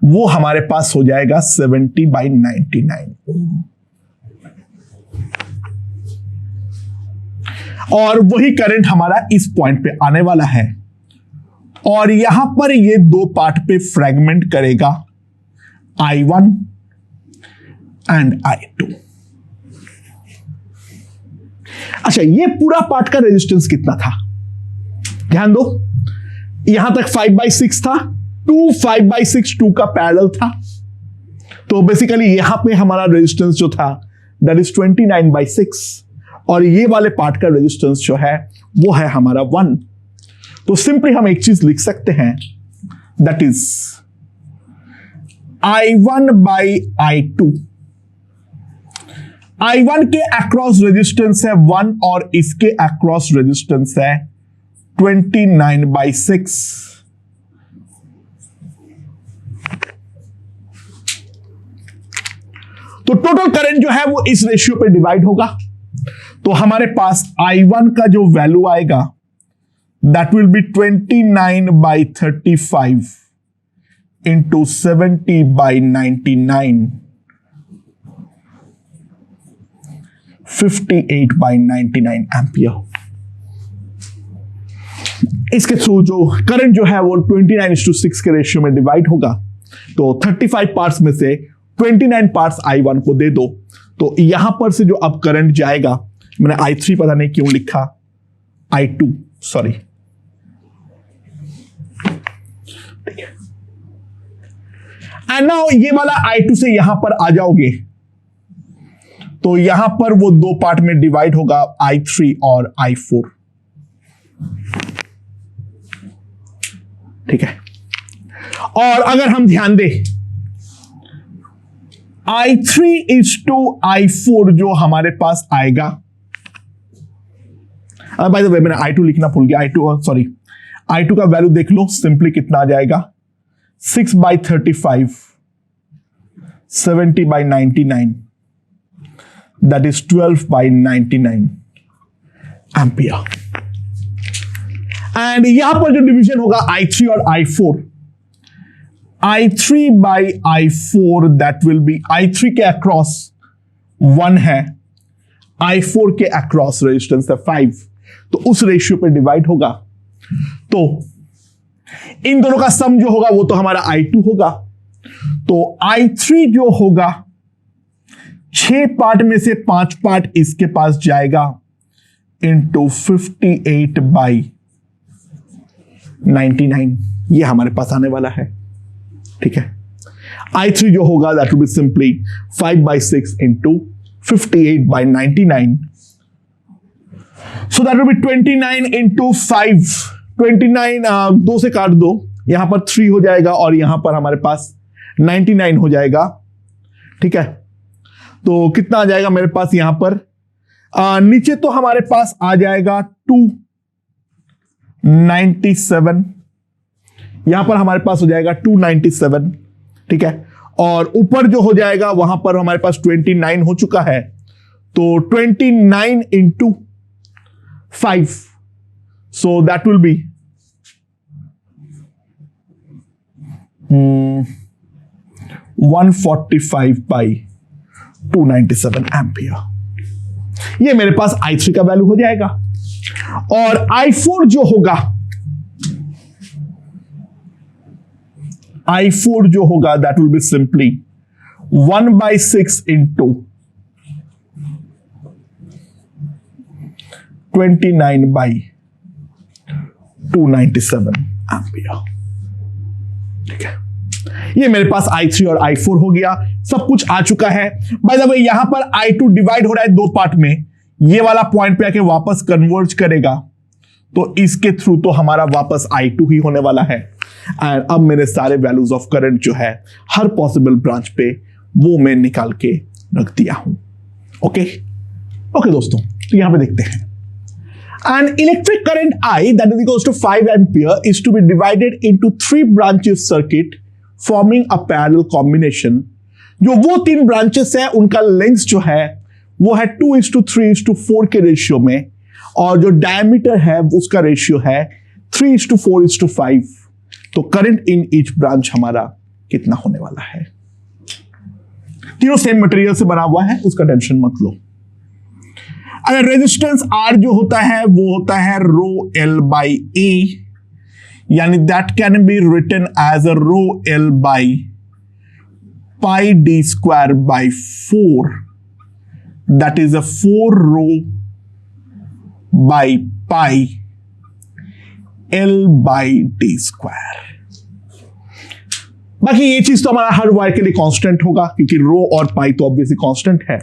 वो हमारे पास हो जाएगा 70/99 ओम, और वही करंट हमारा इस पॉइंट पे आने वाला है, और यहां पर ये दो पार्ट पे फ्रेगमेंट करेगा, I1 एंड I2। अच्छा, ये पूरा पार्ट का रेजिस्टेंस कितना था, ध्यान दो, यहां तक 5/6 था, 2 5/6 2 का पैरेलल था, तो बेसिकली यहां पे हमारा रेजिस्टेंस जो था दैट इज 29/6, और ये वाले पार्ट का रेजिस्टेंस जो है वो है हमारा 1। तो सिंपली हम एक चीज लिख सकते हैं, that is I1 by I2। I1 के अक्रॉस रेजिस्टेंस है 1 और इसके अक्रॉस रेजिस्टेंस है 29/6। तो टोटल करंट जो है वो इस रेशियो पे डिवाइड होगा। तो हमारे पास I1 का जो वैल्यू आएगा that will B 29/35 into 70/99, 58/99 ampere. इसके थ्रू जो करंट जो है वो 29:6 के रेशियो में डिवाइड होगा। तो 35 पार्ट्स में से 29 पार्ट्स I1 को दे दो। तो यहां पर से जो अब करंट जाएगा, मैंने I3 पता नहीं क्यों लिखा, I2 सॉरी, ठीक है। एंड नाउ ये वाला I2 से यहां पर आ जाओगे तो यहां पर वो दो पार्ट में डिवाइड होगा, I3 और I4, ठीक है। और अगर हम ध्यान दें I3:I4 जो हमारे पास आएगा, बाय द वे मैंने I2 लिखना भूल गया, I2 का वैल्यू देख लो सिंपली कितना आ जाएगा, 6/35, 70/99, that is 12/99 एम्पियर। एंड यहां पर जो डिवीजन होगा I3 और I4, I3/I4 that will B, I3 के अक्रॉस 1 है, I4 के अक्रॉस रेजिस्टेंस है 5, तो उस रेशियो पे डिवाइड होगा। तो इन दोनों का सम जो होगा वो तो हमारा I2 होगा। तो I3 जो होगा 6 पार्ट में से 5 पार्ट इसके पास जाएगा इंटू 58/99, ये हमारे पास आने वाला है, ठीक है। I3 जो होगा that will be simply 5/6 into 58/99, so that will B 29 into 5, 29 2 से काट दो, यहां पर 3 हो जाएगा और यहां पर हमारे पास 99 हो जाएगा, ठीक है। तो कितना आ जाएगा मेरे पास यहां पर, नीचे तो हमारे पास आ जाएगा 297, यहां पर हमारे पास हो जाएगा 297, ठीक है। और ऊपर जो हो जाएगा वहां पर हमारे पास 29 हो चुका है, तो 29 into 5, so that will B 145/297 ampere. ये मेरे पास I3 का वैल्यू हो जाएगा। और I4 जो होगा, I4 जो होगा that will be simply 1/6 into 29/297 ampere, ठीक है। ये मेरे पास I3 और I4 हो गया, सब कुछ आ चुका है। बाय द वे यहां पर I2 डिवाइड हो रहा है 2 पार्ट में, ये वाला पॉइंट पे आके वापस कन्वर्ज करेगा, तो इसके थ्रू तो हमारा वापस I2 ही होने वाला है। एंड अब मैंने सारे वैल्यूज ऑफ करंट जो है हर पॉसिबल ब्रांच पे वो मैं निकाल के रख दिया हूं। ओके दोस्तों, तो यहां पे देखते हैं। An electric current I that is equals to 5 ampere is to be divided into 3 branches circuit forming a parallel combination। जो वो 3 ब्रांचेस है उनका लेंथ जो है वो है 2:3:4 के रेशियो में, और जो डायमीटर है उसका रेशियो है 3:4:5। तो करंट इन ईच ब्रांच हमारा कितना होने वाला है? तीनों सेम मटेरियल से बना हुआ है, उसका टेंशन मत लो। अगर रेजिस्टेंस R जो होता है वो होता है ρL/A, यानी that can be written as a ρL/πd²/4, that is a 4ρ/πL/d²। बाकी ये चीज तो हमारा हर वायर के लिए कांस्टेंट होगा, क्योंकि रो और पाई तो ऑब्वियसली कांस्टेंट है।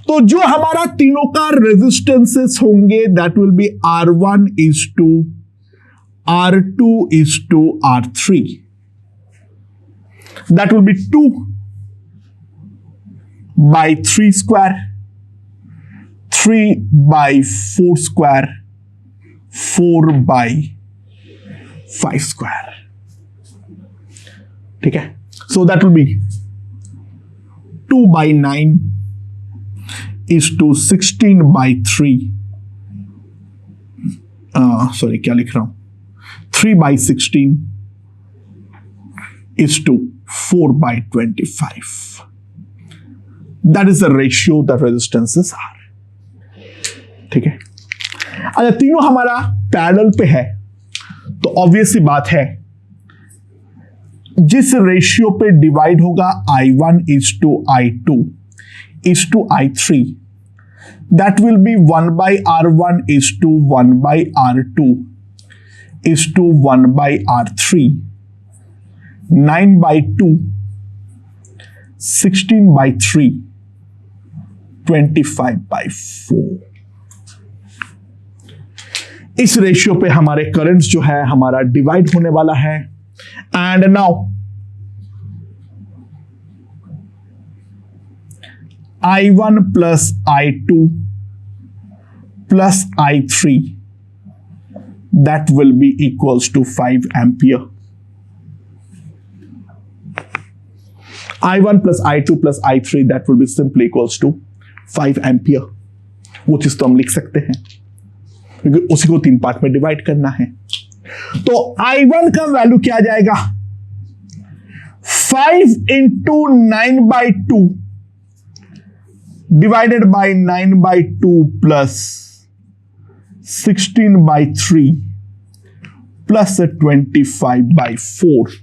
तो जो हमारा तीनों का रेजिस्टेंसेस होंगे that will B R1:R2:R3। that will be 2 by 3 square, 3 by 4 square, 4 by 5 square. ठीक है, so that will be 2 by 9 is to 16 by 3. Sorry, क्या लिख रहा हूं? 3 by 16 is to 4 by 25. That is the ratio the resistances are. ठीक है, अगर तीनों हमारा पैरेलल पे है तो ऑब्वियस सी बात है जिस रेशियो पे डिवाइड होगा I1 is to I2 is to I3, that will be 1 by R1 is to 1 by R2 is to 1 by R3, 9 by 2, 16 by 3, 25 by 4. इस रेशियो पे हमारे करंट्स जो है हमारा डिवाइड होने वाला है. And now I1 plus I2 plus I3, that will be equals to 5 ampere. I1 plus I2 plus I3, that will be simply equals to 5 ampere. वो चीज तो हम लिख सकते हैं क्योंकि उसी को 3 पार्ट में डिवाइड करना है. तो I1 का वैल्यू क्या आ जाएगा? 5 into 9 by 2 divided by 9 by 2 plus 16 by 3 plus 25 by 4.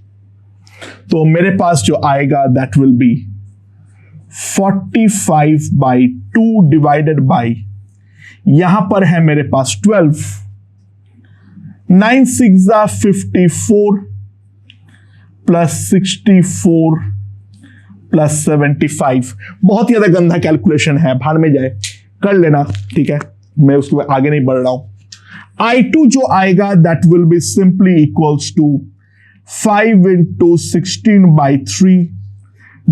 तो मेरे पास जो आएगा that will be 45 by 2 divided by, यहां पर है मेरे पास 12, 9 6 54 plus 64 प्लस 75. बहुत ही ज्यादा गंदा कैलकुलेशन है, भाड़ में जाए, कर लेना. ठीक है, मैं उसके आगे नहीं बढ़ रहा हूं. I2 जो आएगा that will be simply equals to 5 into 16 by 3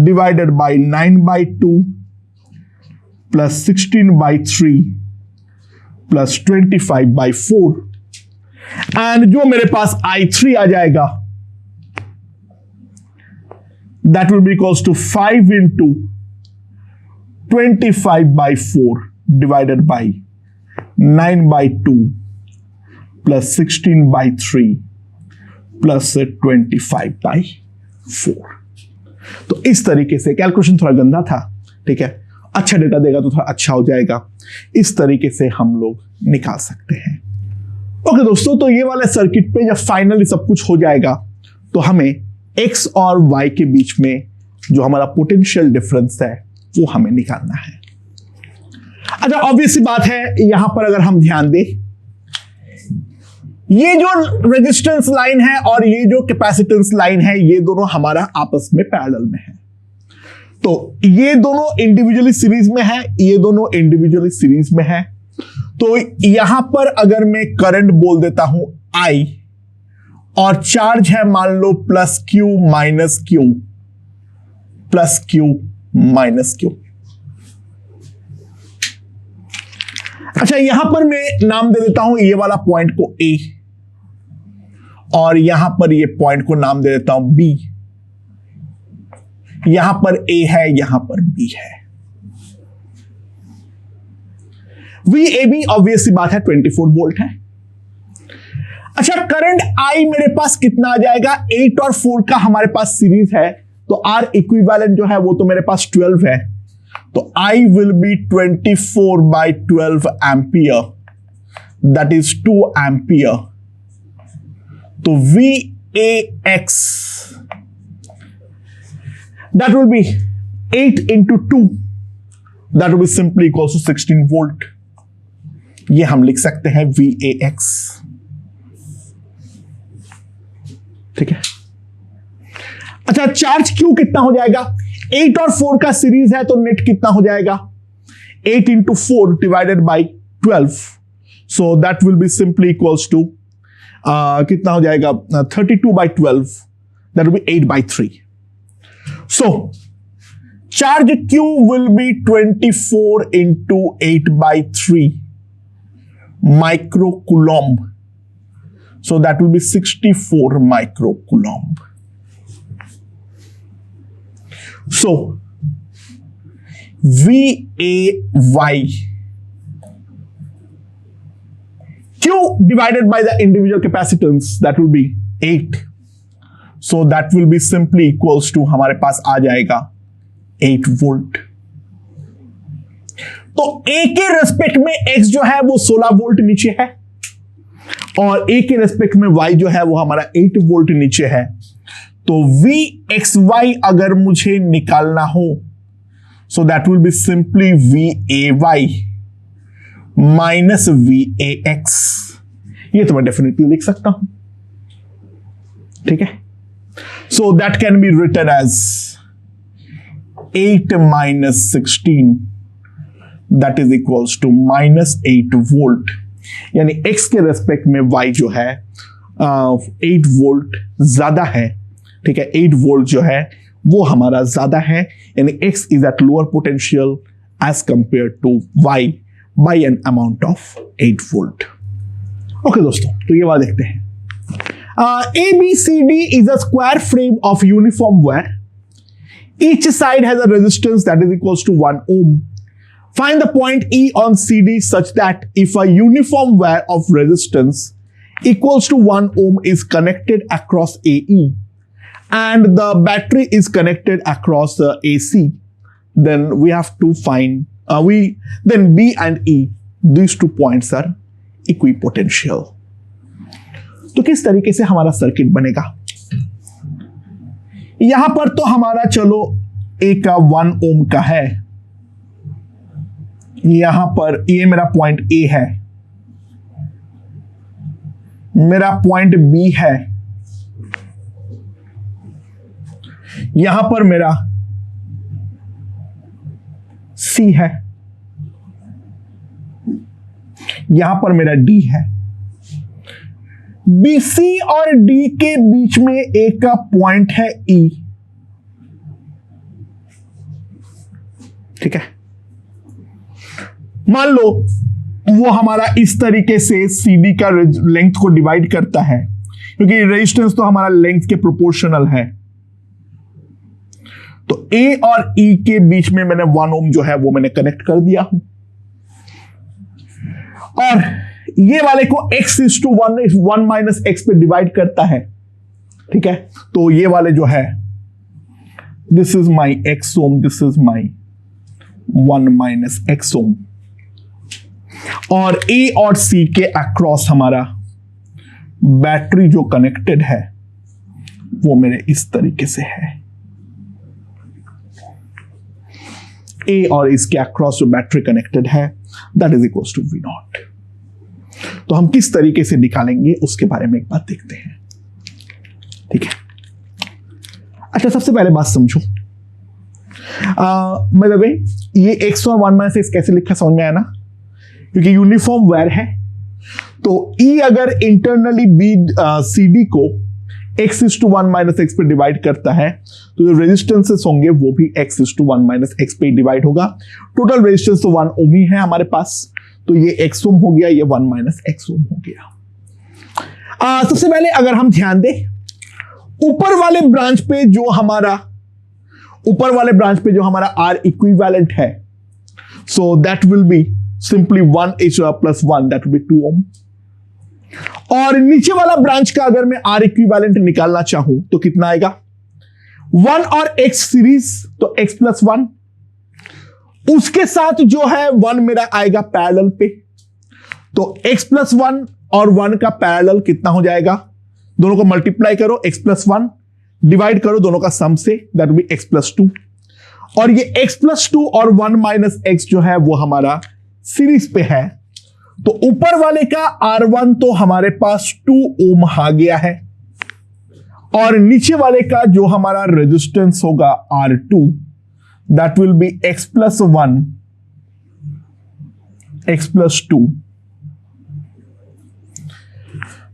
divided by 9 by 2 plus 16 by 3 plus 25 by 4. And जो मेरे पास I3 आ जाएगा that will be equals to 5 into 25 by 4 divided by 9 by 2 plus 16 by 3 plus 25 by 4. तो इस तरीके से calculation थोड़ा गंदा था. ठीक है, अच्छा डेटा देगा तो थोड़ा अच्छा हो जाएगा. इस तरीके से हम लोग निकाल सकते हैं. ओके दोस्तों, तो ये वाले सर्किट पे जब फाइनली सब कुछ हो जाएगा तो हमें X और Y के बीच में जो हमारा पोटेंशियल डिफरेंस है वो हमें निकालना है. अच्छा, ऑब्वियस सी बात है यहां पर अगर हम ध्यान दें, ये जो रेजिस्टेंस लाइन है और ये जो कैपेसिटेंस लाइन है ये दोनों हमारा आपस में पैरेलल में है. तो ये दोनों इंडिविजुअली सीरीज में है, ये दोनों इंडिविजुअली सीरीज में है. तो यहां पर अगर मैं करंट बोल देता हूं I और चार्ज है मान लो plus q minus q, plus q minus q. अच्छा, यहां पर मैं नाम दे देता हूं ये वाला पॉइंट को A और यहां पर ये पॉइंट को नाम दे देता हूं B. यहां पर A है, यहां पर B है. VAB ऑब्वियसली बात है 24 वोल्ट है. अच्छा, करंट I मेरे पास कितना आ जाएगा? 8 और 4 का हमारे पास सीरीज है तो R इक्विवेलेंट जो है वो तो मेरे पास 12 है. तो I will be 24 by 12 ampere, that is 2 ampere. तो VAX that will be 8 into 2, that will be simply equals to 16 volt. ये हम लिख सकते हैं VAX. ठीक है. अच्छा, चार्ज Q कितना हो जाएगा? 8 और 4 का सीरीज है तो नेट कितना हो जाएगा? 8 into 4 divided by 12. So that will be simply equals to कितना हो जाएगा? 32 by 12. That will be 8 by 3. So charge Q will be 24 into 8/3 microcoulomb. So that will be 64 microcoulomb. So VAY, Q divided by the individual capacitance, that will be 8. So that will be simply equals to हमारे पास आ जाएगा 8 volt. तो A के respect में X जो है वो 16 वोल्ट नीचे है और A के रेस्पेक्ट में Y जो है वो हमारा 8 वोल्ट नीचे है। तो VXY अगर मुझे निकालना हो, सो that will be simply VAY minus VAX। ये तो मैं डेफिनेटली लिख सकता हूं, ठीक है। So that can be written as 8 minus 16, that is equals to minus 8 volt. यानी x के रेस्पेक्ट में y जो है 8 वोल्ट ज्यादा है, ठीक है। 8 वोल्ट जो है वो हमारा ज्यादा है, यानी x is at lower potential as compare to y by an amount of 8 volt. Okay दोस्तों, तो ये बात देखते हैं। ABCD is a square frame of uniform wear. Each side has a resistance that is equals to 1 ohm. Find the point E on CD such that if a uniform wear of resistance equals to 1 ohm is connected across AE and the battery is connected across AC, then we have to find, then B and E, these 2 points are equipotential. तो किस तरीके से हमारा circuit बनेगा? यहां पर तो हमारा चलो A का 1 ओम का है, यहां पर ये मेरा पॉइंट A है, मेरा पॉइंट B है, यहां पर मेरा C है, यहां पर मेरा D है। BC और D के बीच में A का पॉइंट है E, ठीक है। मान लो वो हमारा इस तरीके से CD का लेंथ को डिवाइड करता है, क्योंकि रेजिस्टेंस तो हमारा लेंथ के प्रोपोर्शनल है। तो A और E के बीच में मैंने 1 ओम जो है वो मैंने कनेक्ट कर दिया हूं, और ये वाले को x:1 माइनस x पे डिवाइड करता है, ठीक है। तो ये वाले जो है this is my x ohm, this is my 1 minus x ohm, और A और C के अक्रॉस हमारा बैटरी जो कनेक्टेड है वो मेरे इस तरीके से है। A और इसके अक्रॉस जो बैटरी कनेक्टेड है that is equals to V0। तो हम किस तरीके से निकालेंगे उसके बारे में एक बात देखते हैं, ठीक है। अच्छा, सबसे पहले बात समझो, मतलब ये x और 1 माइनस x कैसे लिखा समझ में आया ना, क्योंकि यूनिफॉर्म वेयर है। तो E अगर इंटरनली B CD को x:1 माइनस x पे डिवाइड करता है, तो जो रेजिस्टेंसेस होंगे वो भी x:1 माइनस x पे डिवाइड होगा। टोटल रेजिस्टेंस तो 1 ओम ही है हमारे पास, तो ये x ओम हो गया, ये 1 माइनस x ओम हो गया। सबसे पहले अगर हम ध्यान दें, ऊपर वाले ब्रांच पे जो हमारा R इक्विवेलेंट है, so that will be simply 1h plus 1, that will B 2 ओम। और नीचे वाला ब्रांच का अगर मैं R इक्विवेलेंट निकालना चाहूं तो कितना आएगा? 1 और x सीरीज, तो x प्लस 1, उसके साथ जो है 1 मेरा आएगा पैरेलल पे, तो x प्लस 1 और 1 का पैरेलल कितना हो जाएगा? दोनों को मल्टीप्लाई करो, x प्लस 1 डिवाइड करो दोनों का सम से, that will be x plus 2, और ये x प्लस 2 और 1 माइनस x जो है वो हमारा सीरीज पे है। तो ऊपर वाले का R1 तो हमारे पास 2 ओम आ गया है, और नीचे वाले का जो हमारा रेजिस्टेंस होगा R2, that will be x plus 1, x plus 2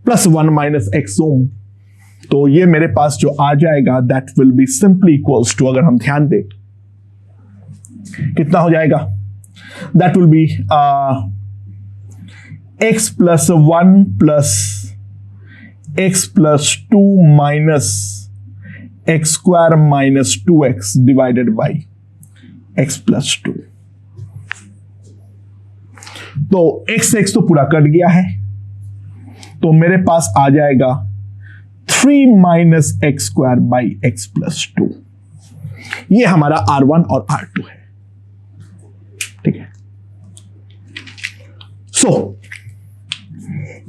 plus 1 minus x ohm। तो ये मेरे पास जो आ जाएगा that will be simply equals to, अगर हम ध्यान दें कितना हो जाएगा, that will be x plus 1 plus x plus 2 minus x square minus 2x divided by x plus 2। तो x तो पूरा कट गया है, तो मेरे पास आ जाएगा 3 minus x square by x plus 2। ये हमारा R1 और R2 है, ठीक है। सो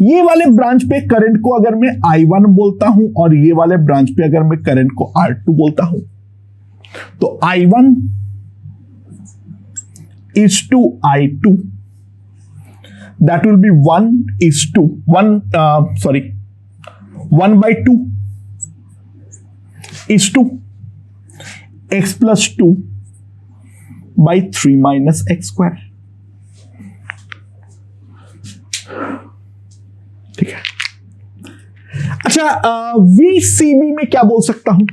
ये वाले ब्रांच पे करंट को अगर मैं I1 बोलता हूं और ये वाले ब्रांच पे अगर मैं करंट को R2 बोलता हूं, तो I1 is to I2, that will be 1 by 2 is to x plus 2 by 3 minus x square, ठीक है। अच्छा, VCB में क्या बोल सकता हूं,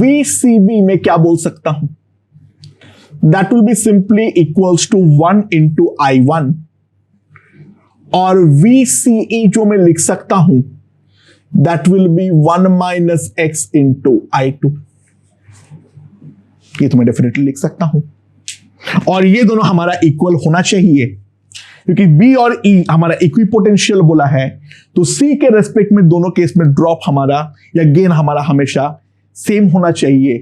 VCB में क्या बोल सकता हूं, that will be simply equals to 1 into I1, और VCE जो मैं लिख सकता हूं that will be 1 minus x into I2। ये तो मैं डेफिनेटली लिख सकता हूं, और ये दोनों हमारा इक्वल होना चाहिए, क्योंकि B और E हमारा इक्विपोटेंशियल बोला है, तो C के रेस्पेक्ट में दोनों केस में ड्रॉप हमारा या गेन हमारा हमेशा सेम होना चाहिए।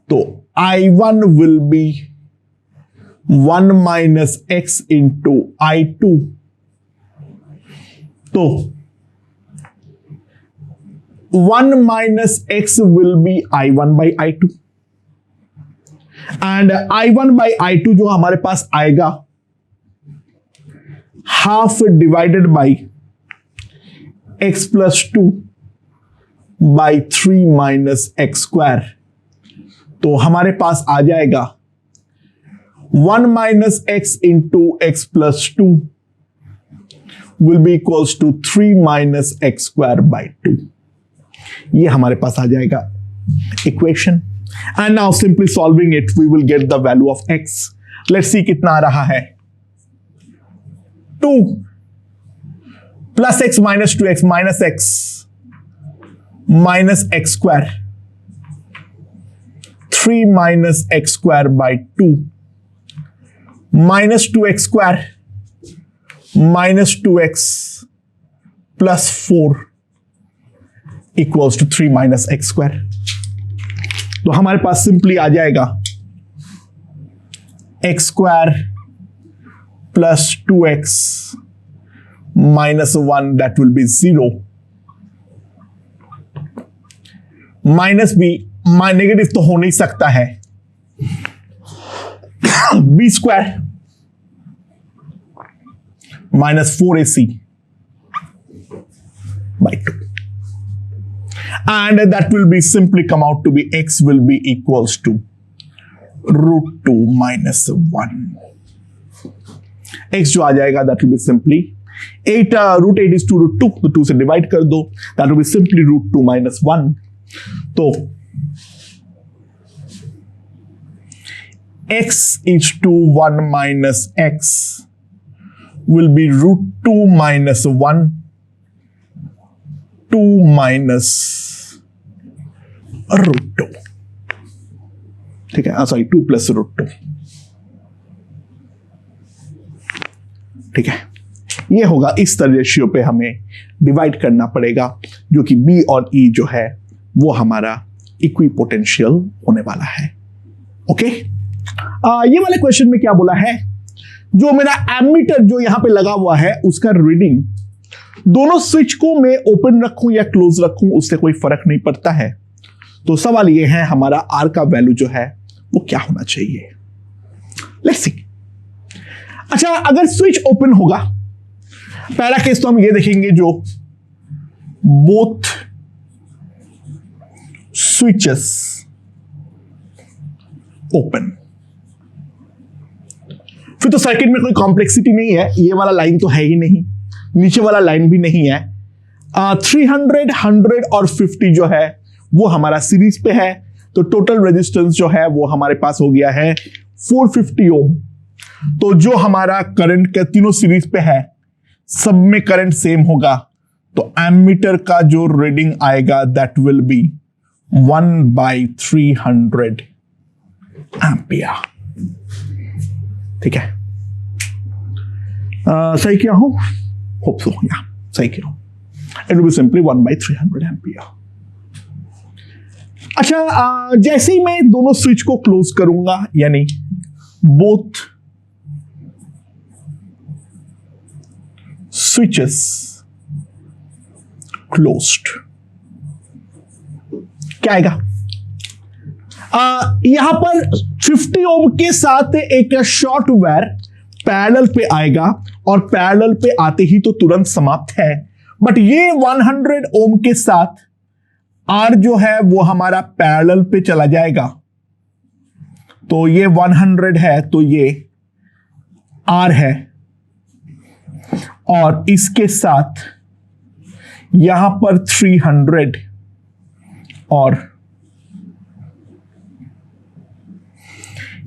तो I1 will be 1 minus x into I2, तो 1 minus x will be I1 by I2, and I1 by I2 जो हमारे पास आएगा half divided by x plus 2 by 3 minus x square, तो हमारे पास आ जाएगा 1 minus x into x plus 2 will be equals to 3 minus x square by 2। ये हमारे पास आ जाएगा equation, and now simply solving it we will get the value of x। Let's see कितना आ रहा है, 2 plus x minus 2x minus x minus x square, 3 minus x square by 2 minus 2x square minus 2x plus 4 equals to 3 minus x square. तो हमारे पास simply आ जाएगा x square plus 2x minus 1 that will be 0, minus b negative तो हो नहीं सकता है, b square minus 4ac by 2, and that will be simply come out to be x will be equals to root 2 minus 1। x जो आ जाएगा that will be simply 8 root 8 is 2 root 2, तो 2 से डिवाइड कर दो, that will be simply root 2 minus 1। तो x is to 1 minus x will be root 2 minus 1, 2 minus root 2, ठीक है, सॉरी 2 प्लस रूट 2, ठीक है। ये होगा, इस तरह रेशियो पे हमें डिवाइड करना पड़ेगा, जो कि B और E जो है वो हमारा इक्विपोटेंशियल होने वाला है। ओके, ये वाले क्वेश्चन में क्या बोला है, जो मेरा एमीटर जो यहां पे लगा हुआ है उसका रीडिंग दोनों स्विच को मैं ओपन रखूं या क्लोज रखूं उससे कोई फर्क नहीं पड़ता है। तो सवाल ये है हमारा R का वैल्यू जो है वो क्या होना चाहिए। Let's see. अच्छा, अगर स्विच ओपन होगा, पहला केस तो हम ये देखेंगे जो बोथ स्विचेस ओपन, फिर तो सर्किट में कोई कॉम्प्लेक्सिटी नहीं है, ये वाला लाइन तो है ही नहीं, नीचे वाला लाइन भी नहीं है, 300, 100 और 50 जो है वो हमारा सीरीज पे है, तो टोटल रेजिस्टेंस जो है वो हमारे पास हो गया है 450 ओम। तो जो हमारा करंट के तीनों सीरीज पे है, सब में करंट सेम होगा, तो एमीटर का जो रीडिंग आएगा दैट विल बी 1/300 एम्पियर। ठीक है, सही किया हो, होप सो, या सही किया हो। It will be simply 1/300 ampere. अच्छा, जैसे ही मैं दोनों स्विच को क्लोज करूंगा, यानी बोथ switches closed, क्या आएगा? यहां पर 50 ओम के साथ एक शॉर्ट वायर पैरेलल पे आएगा, और पैरेलल पे आते ही तो तुरंत समाप्त है। बट ये 100 ओम के साथ आर जो है वो हमारा पैरेलल पे चला जाएगा, तो ये 100 है, तो ये आर है, और इसके साथ यहां पर 300 और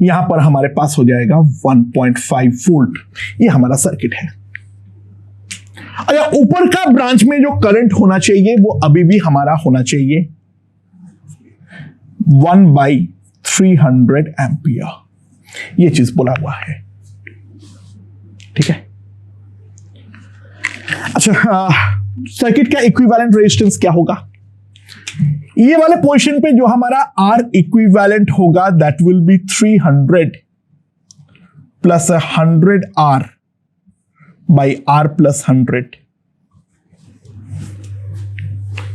यहां पर हमारे पास हो जाएगा 1.5 वोल्ट। ये हमारा सर्किट है। अच्छा, ऊपर का ब्रांच में जो करंट होना चाहिए वो अभी भी हमारा होना चाहिए 1/300 एम्पियर। ये चीज बोला हुआ है, ठीक है। अच्छा, सर्किट का इक्विवेलेंट रेजिस्टेंस क्या होगा? ये वाले पोजीशन पे जो हमारा आर इक्विवेलेंट होगा that will be 300 plus 100 R by R plus 100।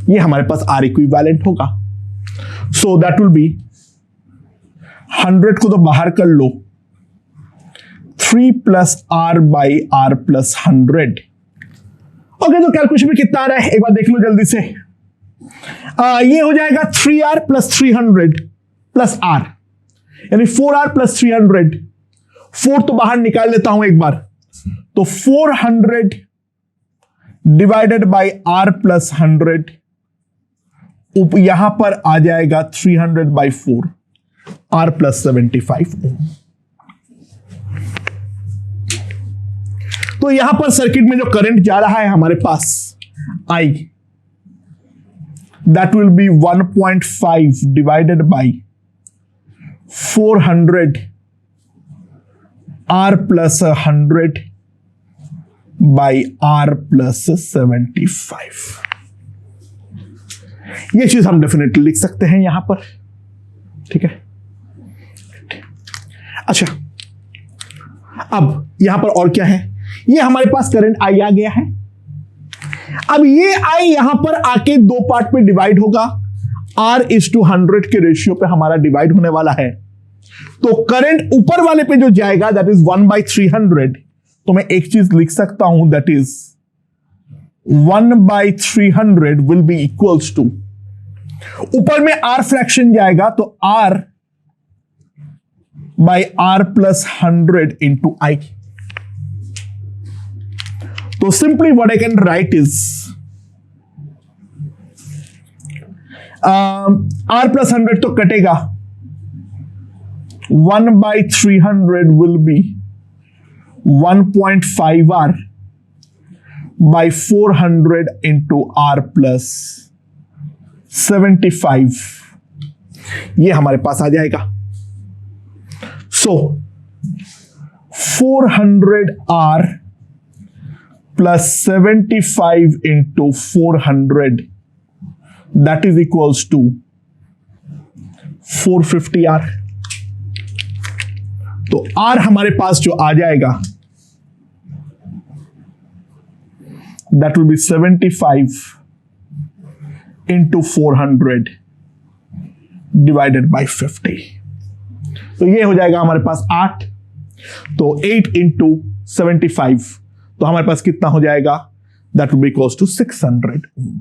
ये हमारे पास आर इक्विवेलेंट होगा, सो दैट विल बी 100 को तो बाहर कर लो, 3 plus R by R plus 100। Okay, तो कैलकुलेशन में कितना आ रहा है एक बार देख लो जल्दी से। ये हो जाएगा 3R प्लस 300 प्लस R, यानी 4R प्लस 300। 4 तो बाहर निकाल लेता हूं एक बार, तो 400 डिवाइडेड बाई R प्लस 100, यहां पर आ जाएगा 300/4, R प्लस 75 ओम। तो यहां पर सर्किट में जो करंट जा रहा है हमारे पास I, that will B 1.5 divided by 400 R plus 100 by R plus 75। ये चीज हम डेफिनेटली लिख सकते हैं यहां पर, ठीक है। अच्छा, अब यहां पर और क्या है? ये हमारे पास करंट आई आ गया है। अब ये आई यहां पर आके दो पार्ट में डिवाइड होगा, R/100 के रेशियो पे हमारा डिवाइड होने वाला है। तो करंट ऊपर वाले पे जो जाएगा दैट इज 1/300, तो मैं एक चीज लिख सकता हूं that is 1/300 will be equals to, ऊपर में R फ्रैक्शन जाएगा तो R by R plus 100 into I। तो simply what I can write is R plus 100 तो कटेगा, 1/300 will be 1.5R by 400 into R plus 75। ये हमारे पास आ जाएगा। सो 400R plus 75 into 400, that is equals to 450R। तो R हमारे पास जो आ जाएगा that will be 75 into 400 divided by 50। तो ये हो जाएगा हमारे पास 8, तो 8 into 75, तो हमारे पास कितना हो जाएगा? That will be equals to 600 ohm.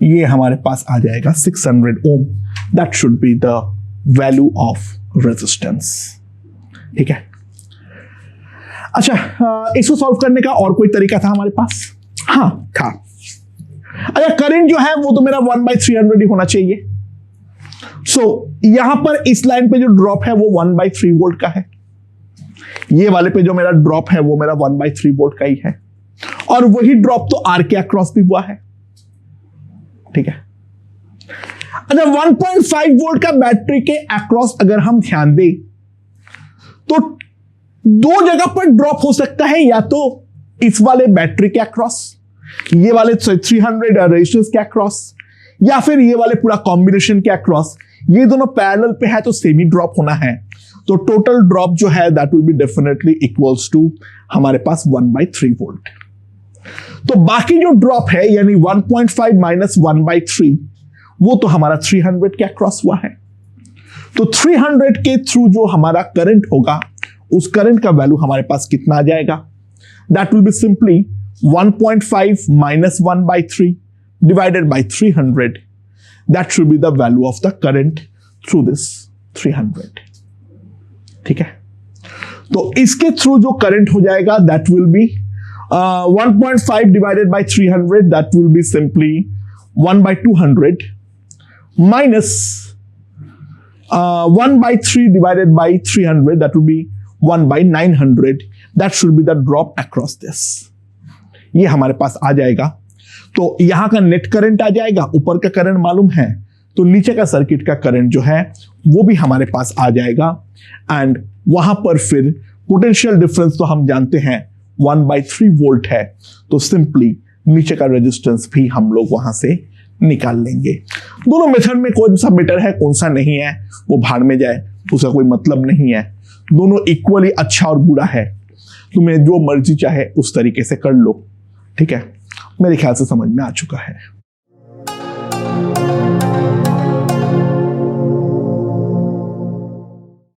ये हमारे पास आ जाएगा 600 ohm. That should be the value of resistance, ठीक है। अच्छा, इसको सॉल्व करने का और कोई तरीका था हमारे पास? हाँ था। अच्छा, करंट जो है वो तो मेरा 1/300 ही होना चाहिए। सो यहां पर इस लाइन पे जो ड्रॉप है वो 1/3 वोल्ट का है। ये वाले पे जो मेरा ड्रॉप है वो मेरा 1/3 वोल्ट का ही है, और वही ड्रॉप तो आर के अक्रॉस भी हुआ है। ठीक है। अच्छा, 1.5 वोल्ट का बैटरी के अक्रॉस अगर हम ध्यान दें तो दो जगह पर ड्रॉप हो सकता है, या तो इस वाले बैटरी के अक्रॉस, ये वाले 300 रेजिस्टेंस के अक्रॉस, या फिर ये वाले पूरा कॉम्बिनेशन के अक्रॉस। ये दोनों पैरेलल पे है तो सेमी ड्रॉप होना है, तो टोटल ड्रॉप जो है that will be definitely equals to हमारे पास 1/3 वोल्ट। तो बाकी जो ड्रॉप है यानी 1.5 माइनस 1/3 वो तो हमारा 300 के अक्रॉस हुआ है। तो 300 के थ्रू जो हमारा करंट होगा उस करंट का वैल्यू हमारे पास कितना आ जाएगा? That will be simply 1.5 minus 1/3 divided by 300. That should be the value of the current through this 300. ठीक है। तो इसके थ्रू जो करंट हो जाएगा that will be 1.5 divided by 300, that will be simply 1/200 minus 1/3 divided by 300, that will be 1/900. That should be the drop across this. ये हमारे पास आ जाएगा। तो यहां का नेट करंट आ जाएगा, ऊपर का करंट मालूम है तो नीचे का सर्किट का करंट जो है वो भी हमारे पास आ जाएगा। एंड वहां पर फिर पोटेंशियल डिफरेंस तो हम जानते हैं 1/3 वोल्ट है, तो सिंपली नीचे का रेजिस्टेंस भी हम लोग वहां से निकाल लेंगे। दोनों मेथड में कौन सा बेटर है कौन सा नहीं है वो भाड़ में जाए, उसका कोई मतलब नहीं है। दोनों इक्वली अच्छा और बुरा है, तुम्हें जो मर्जी चाहे उस तरीके से कर लो। ठीक है, मेरे ख्याल से समझ में आ चुका है।